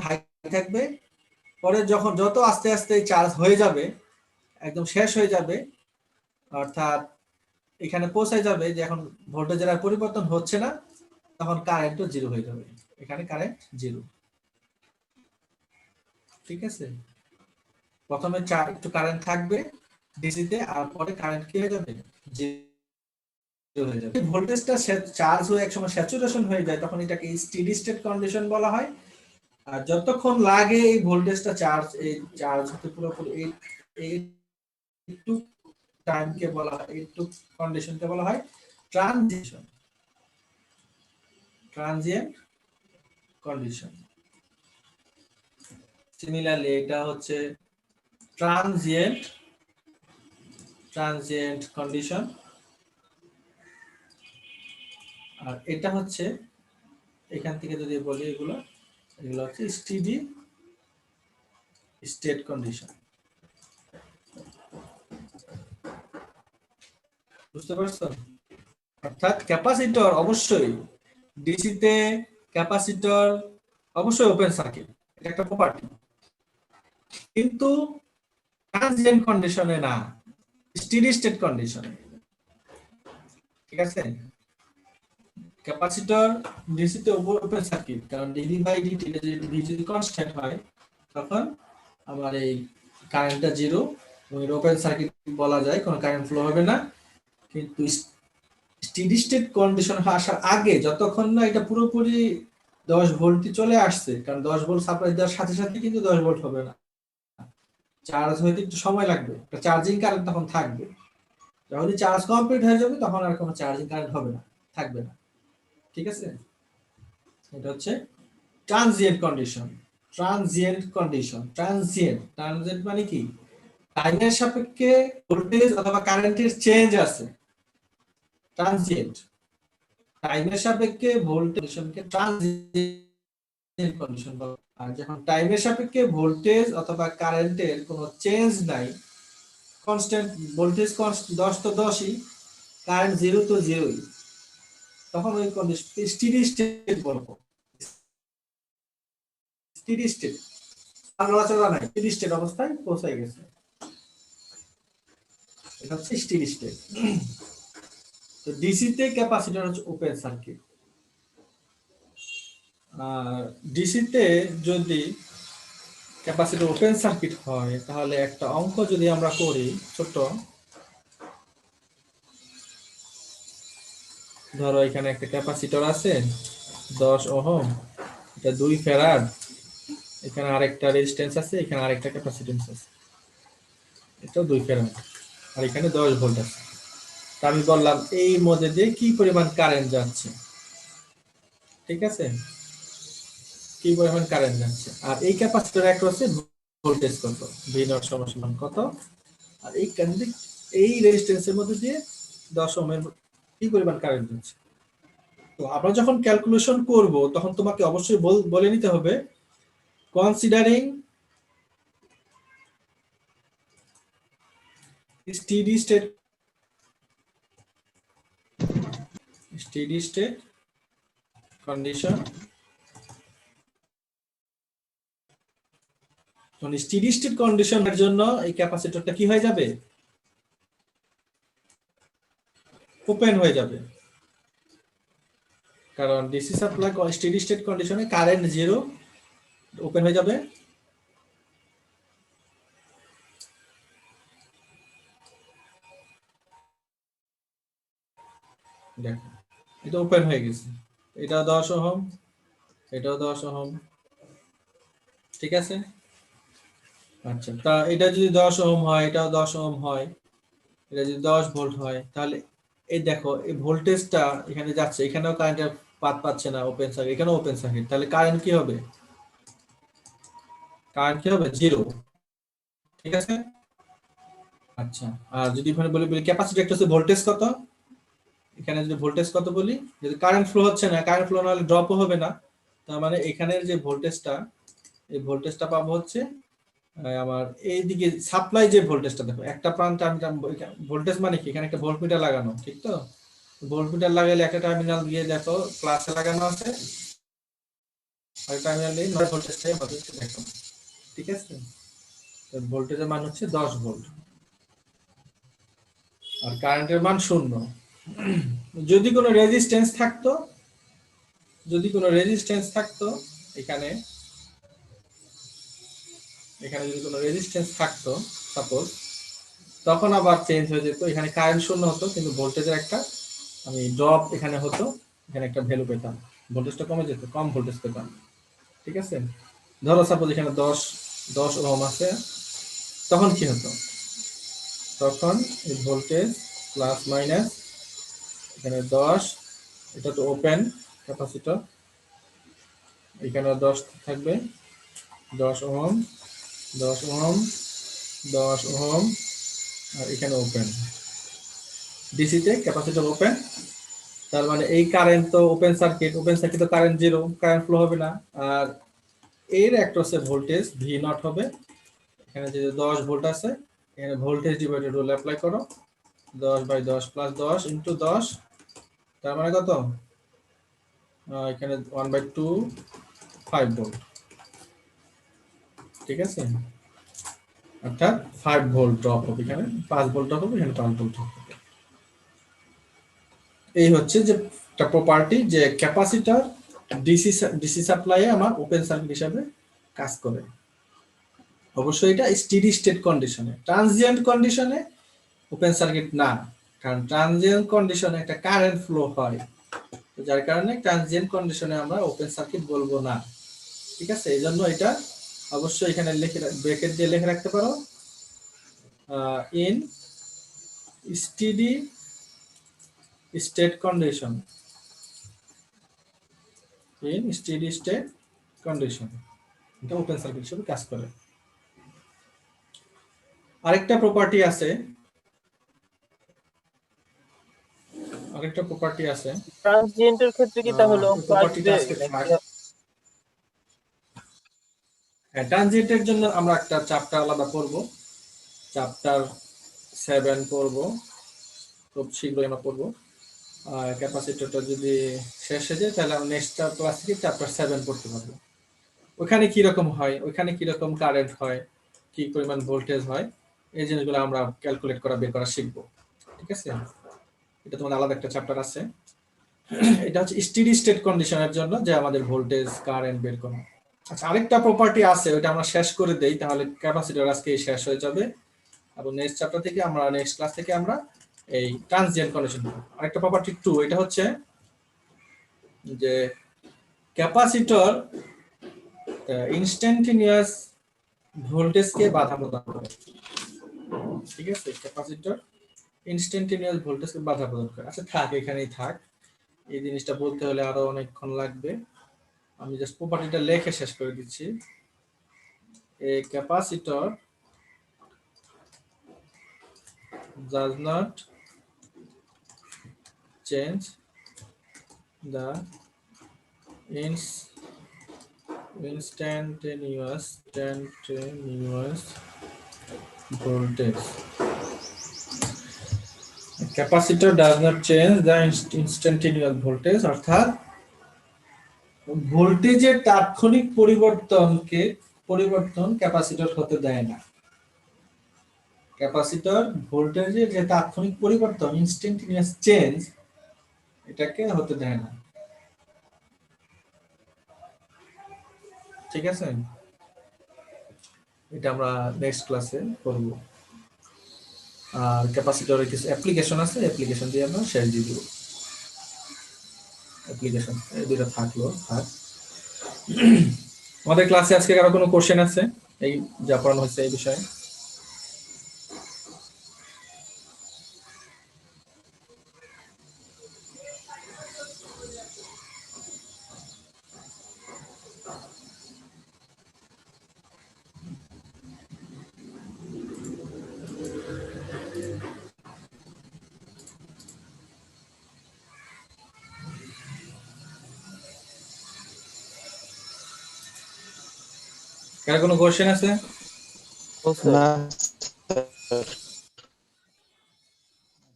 হাই থাকবে, পরে যখন যত আস্তে আস্তে চার্জ হয়ে যাবে, একদম শেষ হয়ে যাবে, অর্থাৎ এখানে পৌঁছে যাবে যে এখন ভোল্টেজের আর পরিবর্তন হচ্ছে না, তখন কারেন্টও জিরো হয়ে যাবে, এখানে কারেন্ট জিরো, ঠিক আছে। প্রথমে একটু কারেন্ট থাকবে ডিসিতে, আর পরে কারেন্ট কি হয়ে যাবে, জিরো হয়ে যাবে। ভোল্টেজটা চার্জ হয়ে একসময় স্যাচুরেশন হয়ে যায়, তখন এটাকে স্টেডি স্টেট কন্ডিশন বলা হয়। আর যতক্ষণ লাগে এই ভোল্টেজটা চার্জ হতে পুরোপুরি একটু টাইমকে বলা হয়, একটু কন্ডিশনকে বলা হয় ট্রানজিশন, ট্রানজিয়েন্ট কন্ডিশন। সিমিলারলি এটা হচ্ছে ট্রানজিয়েন্ট কন্ডিশন, আর এটা হচ্ছে এখান থেকে যদি বলি এগুলো হচ্ছে স্টেডি স্টেট কন্ডিশন। বুঝতে পারছো? অর্থাৎ ক্যাপাসিটর অবশ্যই ডিসিতে ক্যাপাসিটর অবশ্যই ওপেন সার্কিট, এটা একটা প্রপার্টি, কিন্তু ট্রানজিয়েন্ট কন্ডিশনে না, স্টেডি স্টেট কন্ডিশনে। ঠিক আছে? ক্যাপাসিটর ডিসিতে ওপেন সার্কিট, কারণ ডিভি বাই ডিটি যদি কনস্ট্যান্ট হয় তখন আমার এই কারেন্টটা জিরো, ওপেন সার্কিট বলা যায়, কোনো কারেন্ট ফ্লো হবে না। কিন্তু স্টেডি স্টেট কন্ডিশন আসার আগে যতক্ষণ না এটা পুরোপুরি 10 ভোল্টে চলে আসছে, কারণ 10 ভোল্ট সাপ্লাই দেওয়ার সাথে সাথে কিন্তু 10 ভোল্ট হবে না, চার্জ হইতে একটু সময় লাগবে, একটা চার্জিং কারেন্ট তখন থাকবে। যখন চার্জ কমপ্লিট হয়ে যাবে তখন আর কোনো চার্জিং কারেন্ট হবে না, থাকবে না। ঠিক আছে? এটা হচ্ছে ট্রানজিয়েন্ট কন্ডিশন। ট্রানজিয়েন্ট মানে কি? টাইমের সাপেক্ষে ভোল্টেজ অথবা কারেন্টের চেঞ্জ আছে, ট্রানজিয়েন্ট। টাইমের সাপেক্ষে ভোল্টেজকে ট্রানজিয়েন্ট কন্ডিশন বলা হয়। আর যখন টাইমের সাপেক্ষে ভোল্টেজ অথবা কারেন্টের কোনো চেঞ্জ নাই, কনস্ট্যান্ট ভোল্টেজ 10 তো 10ই, কারেন্ট 0 তো 0ই, তখন ওই কন্ডিশন স্টেডি স্টেট বলবো। স্টেডি স্টেট আর নড়াচড়া নাই, স্টেডি স্টেট অবস্থায় পৌঁছে গেছে, এটা হচ্ছে স্টেডি স্টেট। তো ডিসিতে ক্যাপাসিটর হচ্ছে ওপেন সার্কিট। আর ডিসিতে যদি ক্যাপাসিটর ওপেন সার্কিট হয় তাহলে একটা অঙ্ক যদি আমরা করি ছোট, ধরো এখানে একটা ক্যাপাসিটর আছে 10 ওহম, এটা 2 ফ্যারাড, এখানে আরেকটা রেজিস্ট্যান্স আছে, এখানে আরেকটা ক্যাপাসিট্যান্স আছে, এটা 2 ফ্যারাড, আর এখানে 10 ভোল্ট আছে। তা আমি বললাম এই মধ্যে দিয়ে কি পরিমাণ কারেন্ট যাচ্ছে। ঠিক আছে? কি পরিমাণ কারেন্ট যাচ্ছে, আর এই ক্যাপাসিটর অ্যাক্রসে ভোল্টেজ কত, ভি নট সমান কত, আর এই এই রেজিস্ট্যান্সের মধ্যে দিয়ে 10 ওহমের কি পরিমাণ কারেন্ট যাচ্ছে। তো আমরা যখন ক্যালকুলেশন করব তখন তোমাকে অবশ্যই বলে নিতে হবে কনসিডারিং স্টেডি স্টেট কন্ডিশন। মানে স্টেডি স্টেট কন্ডিশনের জন্য এই ক্যাপাসিটরটা কি হয়ে যাবে? ওপেন হয়ে যাবে, কারণ ডিসি সাপ্লাই স্টেডি স্টেট কন্ডিশনে কারেন্ট 0, ওপেন হয়ে যাবে। দেখো এটা ওপেন হয়ে গেছে, এটাও 10 ওহম, এটাও 10 ওহম। ঠিক আছে? আচ্ছা, তা এটা যদি 10 ওহম হয়, এটাও 10 ওহম হয়, এটা যদি 10 ভোল্ট হয়, তাহলে এই দেখো এই ভোল্টেজটা এখানে যাচ্ছে, এখানেও কারেন্টের পাথ পাচ্ছে না, ওপেন সার্কিট, এখানেও ওপেন সার্কিট, তাহলে কারেন্ট কি হবে? কারেন্ট কি হবে? 0। ঠিক আছে? আচ্ছা, আর যদি এখানে বলি ক্যাপাসিটর একটা হচ্ছে ভোল্টেজ কত, এখানে যদি ভোল্টেজ কত বলি, যদি কারেন্ট ফ্লো হচ্ছে না, কারেন্ট ফ্লো না হলে ড্রপও হবে না, তার মানে এখানের যে ভোল্টেজটা, এই ভোল্টেজটা পাবো হচ্ছে আমার এইদিকে সাপ্লাই যে ভোল্টেজটা, দেখো একটা প্রান্তে আমি ভোল্টেজ মানে কি, এখানে একটা ভোল্টমিটার লাগানো, ঠিক তো? ভোল্টমিটার লাগাইলে একটা টার্মিনাল দিয়ে দেখো ক্লাসে লাগানো আছে, আর টার্মিনাল দিয়ে নয় ভোল্টেজটাই হবে, দেখো। ঠিক আছে? তো ভোল্টেজের মান হচ্ছে 10 ভোল্ট, আর কারেন্টের মান 0। যদি কোনো রেজিস্ট্যান্স থাকতো, এখানে যদি কোনো রেজিস্ট্যান্স থাকতো সাপোজ, তখন আবার চেঞ্জ হয়ে যেত, এখানে কারেন্ট 0 হতো, কিন্তু ভোল্টেজের একটা আমি ড্রপ এখানে হতো, এখানে একটা ভ্যালু পেতাম, ভোল্টেজটা কমে যেত, কম ভোল্টেজ পেতাম। ঠিক আছে? ধরো সাপোজ এখানে 10 ওহম আছে, তখন কি হতো? তখন এই ভোল্টেজ প্লাস মাইনাস এখানে 10, এটা তো ওপেন ক্যাপাসিটর, এখানে 10 থাকবে, 10 ওহম, 10 ওহম, 10 ওহম, আর এখানে ওপেন। ডিসিতে ক্যাপাসিটর ওপেন, তার মানে এই কারেন্ট তো ওপেন সার্কিট তো কারেন্ট জিরো, কারেন্ট ফ্লো হবে না। আর এর অ্যাক্রসে ভোল্টেজ ভি নট হবে। এখানে যে 10 ভোল্ট আছে, এখানে ভোল্টেজ ডিভাইডেড রুল অ্যাপ্লাই করো, 10/10 প্লাস 10 ইন্টু 10, তার মানে কত? এখানে 1/2 5 ভোল্ট, ঠিক আছে? অর্থাৎ 5 ভোল্ট ড্রপ হবে, এখানে 5 ভোল্ট ড্রপ হবে, এখানে 5 ভোল্ট ড্রপ হবে। এই হচ্ছে যে একটা প্রপার্টি যে ক্যাপাসিটর ডিসি সাপ্লাইয়ে আমার ওপেন সার্কিট হিসাবে কাজ করে। অবশ্যই এটা স্টেডি স্টেট কন্ডিশনে, ট্রানজিয়েন্ট কন্ডিশনে ওপেন সার্কিট না, কারণ ট্রানজিয়েন্ট কন্ডিশনে একটা কারেন্ট ফ্লো হয়, তো যার কারণে ট্রানজিয়েন্ট কন্ডিশনে আমরা ওপেন সার্কিট বলবো না, ঠিক আছে? এই জন্য এটা অবশ্যই এখানে লিখে ব্র্যাকেট দিয়ে লিখে রাখতে পারো, in steady state condition, in steady state condition এটা ওপেন সার্কিট হিসেবে কাজ করে। আরেকটা প্রপার্টি আছে, ট্রান্সিয়েন্টের ক্ষেত্রে কি তাহলে অঙ্ক প্রপার্টিটা আসবে আজকে থাক। নাকি? হ্যাঁ, ট্রানজিয়েন্টের জন্য আমরা একটা চ্যাপ্টার আলাদা পড়বো, চ্যাপ্টার 7 পড়বো, খুব শীঘ্রই আমরা পড়বো। ক্যাপাসিটরটা যদি শেষ হয়ে যায় তাহলে আমরা নেক্সট ক্লাস থেকে চ্যাপ্টার 7 পড়তে পারবো। ওখানে কি রকম হয়, ওখানে কি রকম কারেন্ট হয়, কি পরিমাণ ভোল্টেজ হয়, এই জিনিসগুলো আমরা ক্যালকুলেট করা বের করা শিখবো, ঠিক আছে? এটা তোমাদের আলাদা একটা চ্যাপ্টার আছে। এটা হচ্ছে স্টেডি স্টেট কন্ডিশনের জন্য যে আমাদের ভোল্টেজ কারেন্ট বের করা। আচ্ছা, আরেকটা প্রপার্টি আছে, ওইটা আমরা শেষ করে দেই, তাহলে ক্যাপাসিটর আজকে শেষ হয়ে যাবে। এবং নেক্সট চ্যাপ্টার থেকে আমরা নেক্সট ক্লাস থেকে আমরা এই ট্রানজিয়েন্ট কন্ডিশন, আরেকটা প্রপার্টি 2, এটা হচ্ছে যে ক্যাপাসিটর ইনস্ট্যান্টেনিয়াস ভোল্টেজকে বাধা প্রদান করে, ঠিক আছে? ক্যাপাসিটর ইনস্ট্যান্টেনিয়াস ভোল্টেজকে বাধা প্রদান করে। আচ্ছা থাক, এখানেই থাক, এই জিনিসটা বলতে হলে আরো অনেকক্ষণ লাগবে, আমি জাস্ট প্রপার্টিটা লিখে শেষ করে দিচ্ছি। এ capacitor does not change the instantaneous voltage. Capacitor does not change the instantaneous voltage, অর্থাৎ ভোল্টেজের তাৎক্ষণিক পরিবর্তন ক্যাপাসিটর হতে দেয় না। ক্যাপাসিটর ভোল্টেজের যে তাৎক্ষণিক পরিবর্তন, ইনস্ট্যান্টেনিয়াস চেঞ্জ, এটাকে হতে দেয় না, ঠিক আছে? এটা আমরা নেক্সট ক্লাসে করব। আর ক্যাপাসিটরের কিছু অ্যাপ্লিকেশন আছে, অ্যাপ্লিকেশন দিয়ে আমরা শেষ দিয়ে দেব। অ্যাপ্লিকেশন এই দুটো থাকলো। আর আমাদের ক্লাসে আজকে কারো কোনো কোশ্চেন আছে এই যা পড়ানো হচ্ছে এই বিষয়ে? কারো কোনো কোশ্চেন আছে? না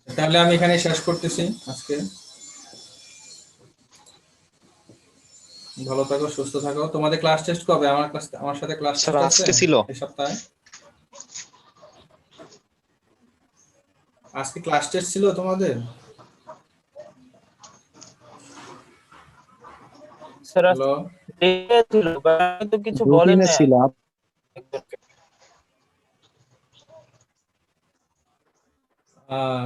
তাহলে আমি এখানে শেষ করতেছি আজকে। ভালো থাকো, সুস্থ থাকো। তোমাদের ক্লাস টেস্ট কবে? আমার সাথে ক্লাস টেস্ট আছে আজকে ছিল। এই সপ্তাহে। আজকে ক্লাস টেস্ট ছিল তোমাদের? স্যার হ্যালো, ডে ছিল, আমি তো কিছু বলেন রুটিনে না। ছিল।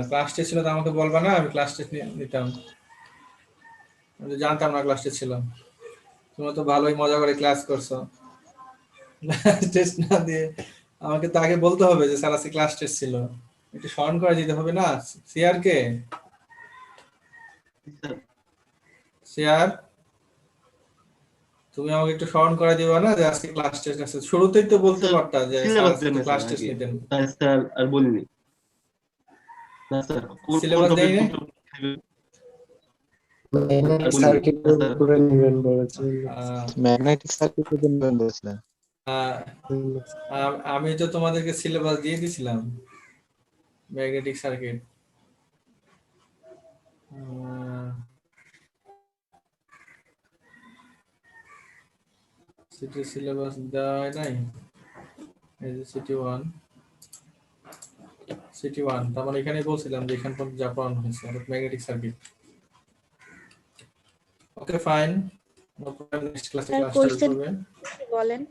ক্লাস টেস্ট ছিল তো আমাকে বলবা না, আমি ক্লাস টেস্ট নিতাম। আমি তো জানতাম না ক্লাস টেস্ট ছিল। তোমরা তো ভালোই মজা করে ক্লাস করছো, ক্লাস টেস্ট না দিয়ে আমাকে তো আগে বলতে হবে যে স্যার আজকে ক্লাস টেস্ট ছিল, একটু স্মরণ করে দিতে হবে না? সিআর কে? সিআর, তুমি আমাকে একটু স্মরণ করে দিবা না যে আজকে ক্লাস টেস্ট আছে? শুরুতেই তো বলতে পারতা যে ক্লাস টেস্ট নিতেন। স্যার আর বলিনি না স্যার। সিলেবাস দেই নাই? ম্যাগনেটিক সার্কিটের উপরে নিবেন বলেছেন। আহ, ম্যাগনেটিক সার্কিটের জন্য বলেছিলেন। আহ, আমি তো তোমাদেরকে সিলেবাস দিয়ে দিছিলাম ম্যাগনেটিক সার্কিট। সিটি সিলেবাস দেওয়া হয় নাই। এই যে সিটি ওয়ান তার মানে এখানে বলছিলাম যে এখান পর্যন্ত যা পড়ানো হয়েছে magnetic circuit. Okay fine, no problem, next ক্লাসে স্যার ক্লাস স্টার্ট কোশ্চেন করবে। বলেন।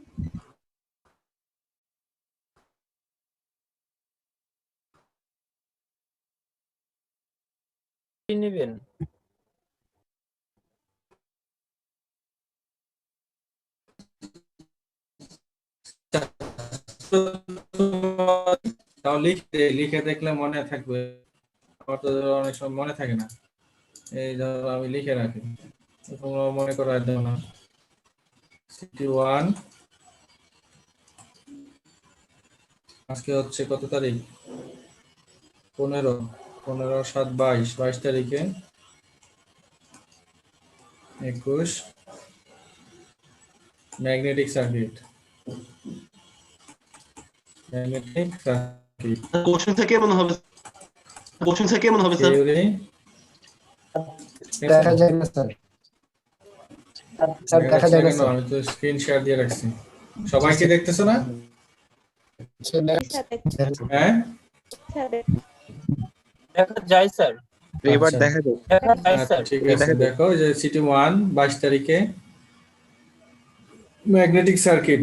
কি নেবেন? তাও লিখে দেখলে মনে থাকবে। আমার তো ধরো অনেক সময় মনে থাকে না, এই ধরো আমি লিখে রাখি, তোমরা মনে করার জন্য। সিটি 1 আজকে হচ্ছে কত তারিখ? 15/7/22 তারিখে 21 magnetic circuit. Magnetic circuit question থেকে মনে হবে, কোশ্চেন থেকে মনে হবে স্যার। থিওরি দেখা যায় না স্যার। স্যার দেখা যায় না স্যার। আমি তো স্ক্রিন শেয়ার দিয়ে রাখছি, সবাইকে দেখতেছো না? হ্যাঁ দেখা যায় স্যার, এবার আচ্ছা। দেখা যায়। দেখা যায় আচ্ছা, স্যার। ঠিক আছে, দেখো যে সিটি 1 22 তারিখে ম্যাগনেটিক সার্কিট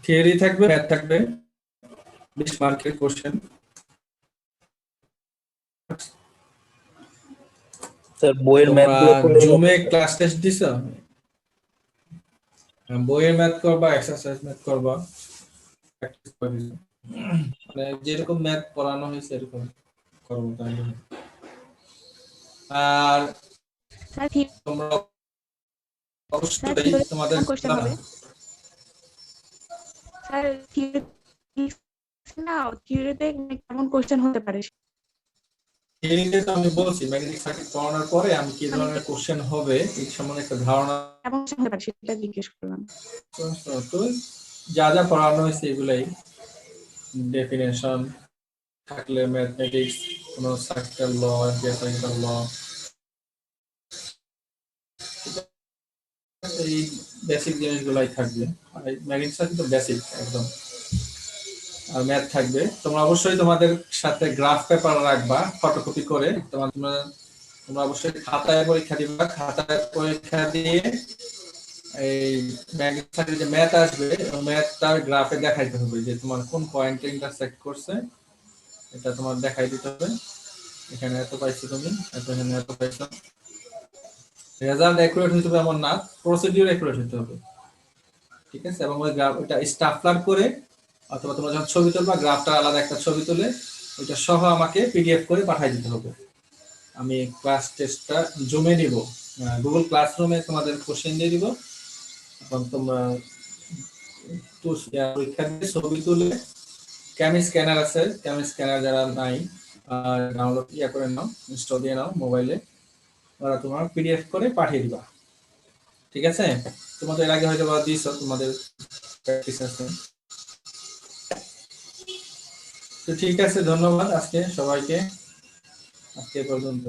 থিওরি থাকবে, ম্যাথ থাকবে, 20 মার্কের কোশ্চেন। স্যার বইয়ের ম্যাথ তোমরা জুমে ক্লাস টেস্ট দিছো? বইয়ের ম্যাথ করবা, এক্সারসাইজ ম্যাথ করবা, প্র্যাকটিস করে দিছো। মানে যেরকম ম্যাথ পড়ানো হয়েছে এরকম করবো তাহলে। আর স্যার তোমরা অবশ্যই থিওরি তোমাদের কোশ্চেন হবে। স্যার থিওরি না, থিওরিতে কেমন কোশ্চেন হতে পারে? থিওরিতে তো আমি বলছি ম্যাগনেটিক সার্কিট পড়ানোর পরে আমি কি ধরনের কোশ্চেন হবে এই সম্বন্ধে একটা ধারণা। কেমন কোশ্চেন হতে পারে সেটা জিজ্ঞেস করলাম। তো যা যা পড়ানো হয়েছে এগুলাই, ডেফিনেশন থাকলে ম্যাথমেটিক্স, কোনো সার্কিটাল ল, সার্কিটাল ল, এই বেসিক জিনিসগুলাই থাকবে। ম্যাগনেটিক সার্কিট তো বেসিক একদম। আর ম্যাথ থাকবে। তোমরা অবশ্যই তোমাদের সাথে গ্রাফ পেপার রাখবা ফটোকপি করে। তোমরা অবশ্যই খাতায় পরীক্ষা দিবা, খাতায় পরীক্ষা দিয়ে এই ম্যাগনেটিক সার্কিট যে ম্যাথ আসবে ওই ম্যাথটা গ্রাফে দেখাইতে হবে যে তোমার কোন পয়েন্টে ইন্টারসেক্ট করছে, এটা তোমার দেখাই দিতে হবে। এখানে এত পাইছো তুমি, এখানে এত পাইছো। রেজাল্ট অ্যাকুরেট হইতে হবে এমন না, প্রসিডিউর অ্যাকুরেট হইতে হবে, ঠিক আছে? এবং ওই গ্রাফ ওটা স্টাফলার করে অথবা তোমরা যখন ছবি তুলবা গ্রাফটা আলাদা একটা ছবি তুলে ওইটা সহ আমাকে পিডিএফ করে পাঠিয়ে দিতে হবে। আমি ক্লাস টেস্টটা জুমে নিব, গুগল ক্লাসরুমে তোমাদের কোশ্চেন দিয়ে দিব। এখন তোমরা পরীক্ষা দিয়ে ছবি তুলে ক্যামি স্ক্যানার আছে, ক্যামি স্ক্যানার যারা নাই ডাউনলোড করে নাও, ইনস্টল দিয়ে নাও মোবাইলে, ওরা তোমার পিডিএফ করে পাঠিয়ে দিবা, ঠিক আছে? তোমাদের এর আগে হয়তো বা দিয়েছো তোমাদের প্র্যাকটিস আছে। তো ঠিক আছে, ধন্যবাদ আজকে সবাইকে, আজকে পর্যন্ত।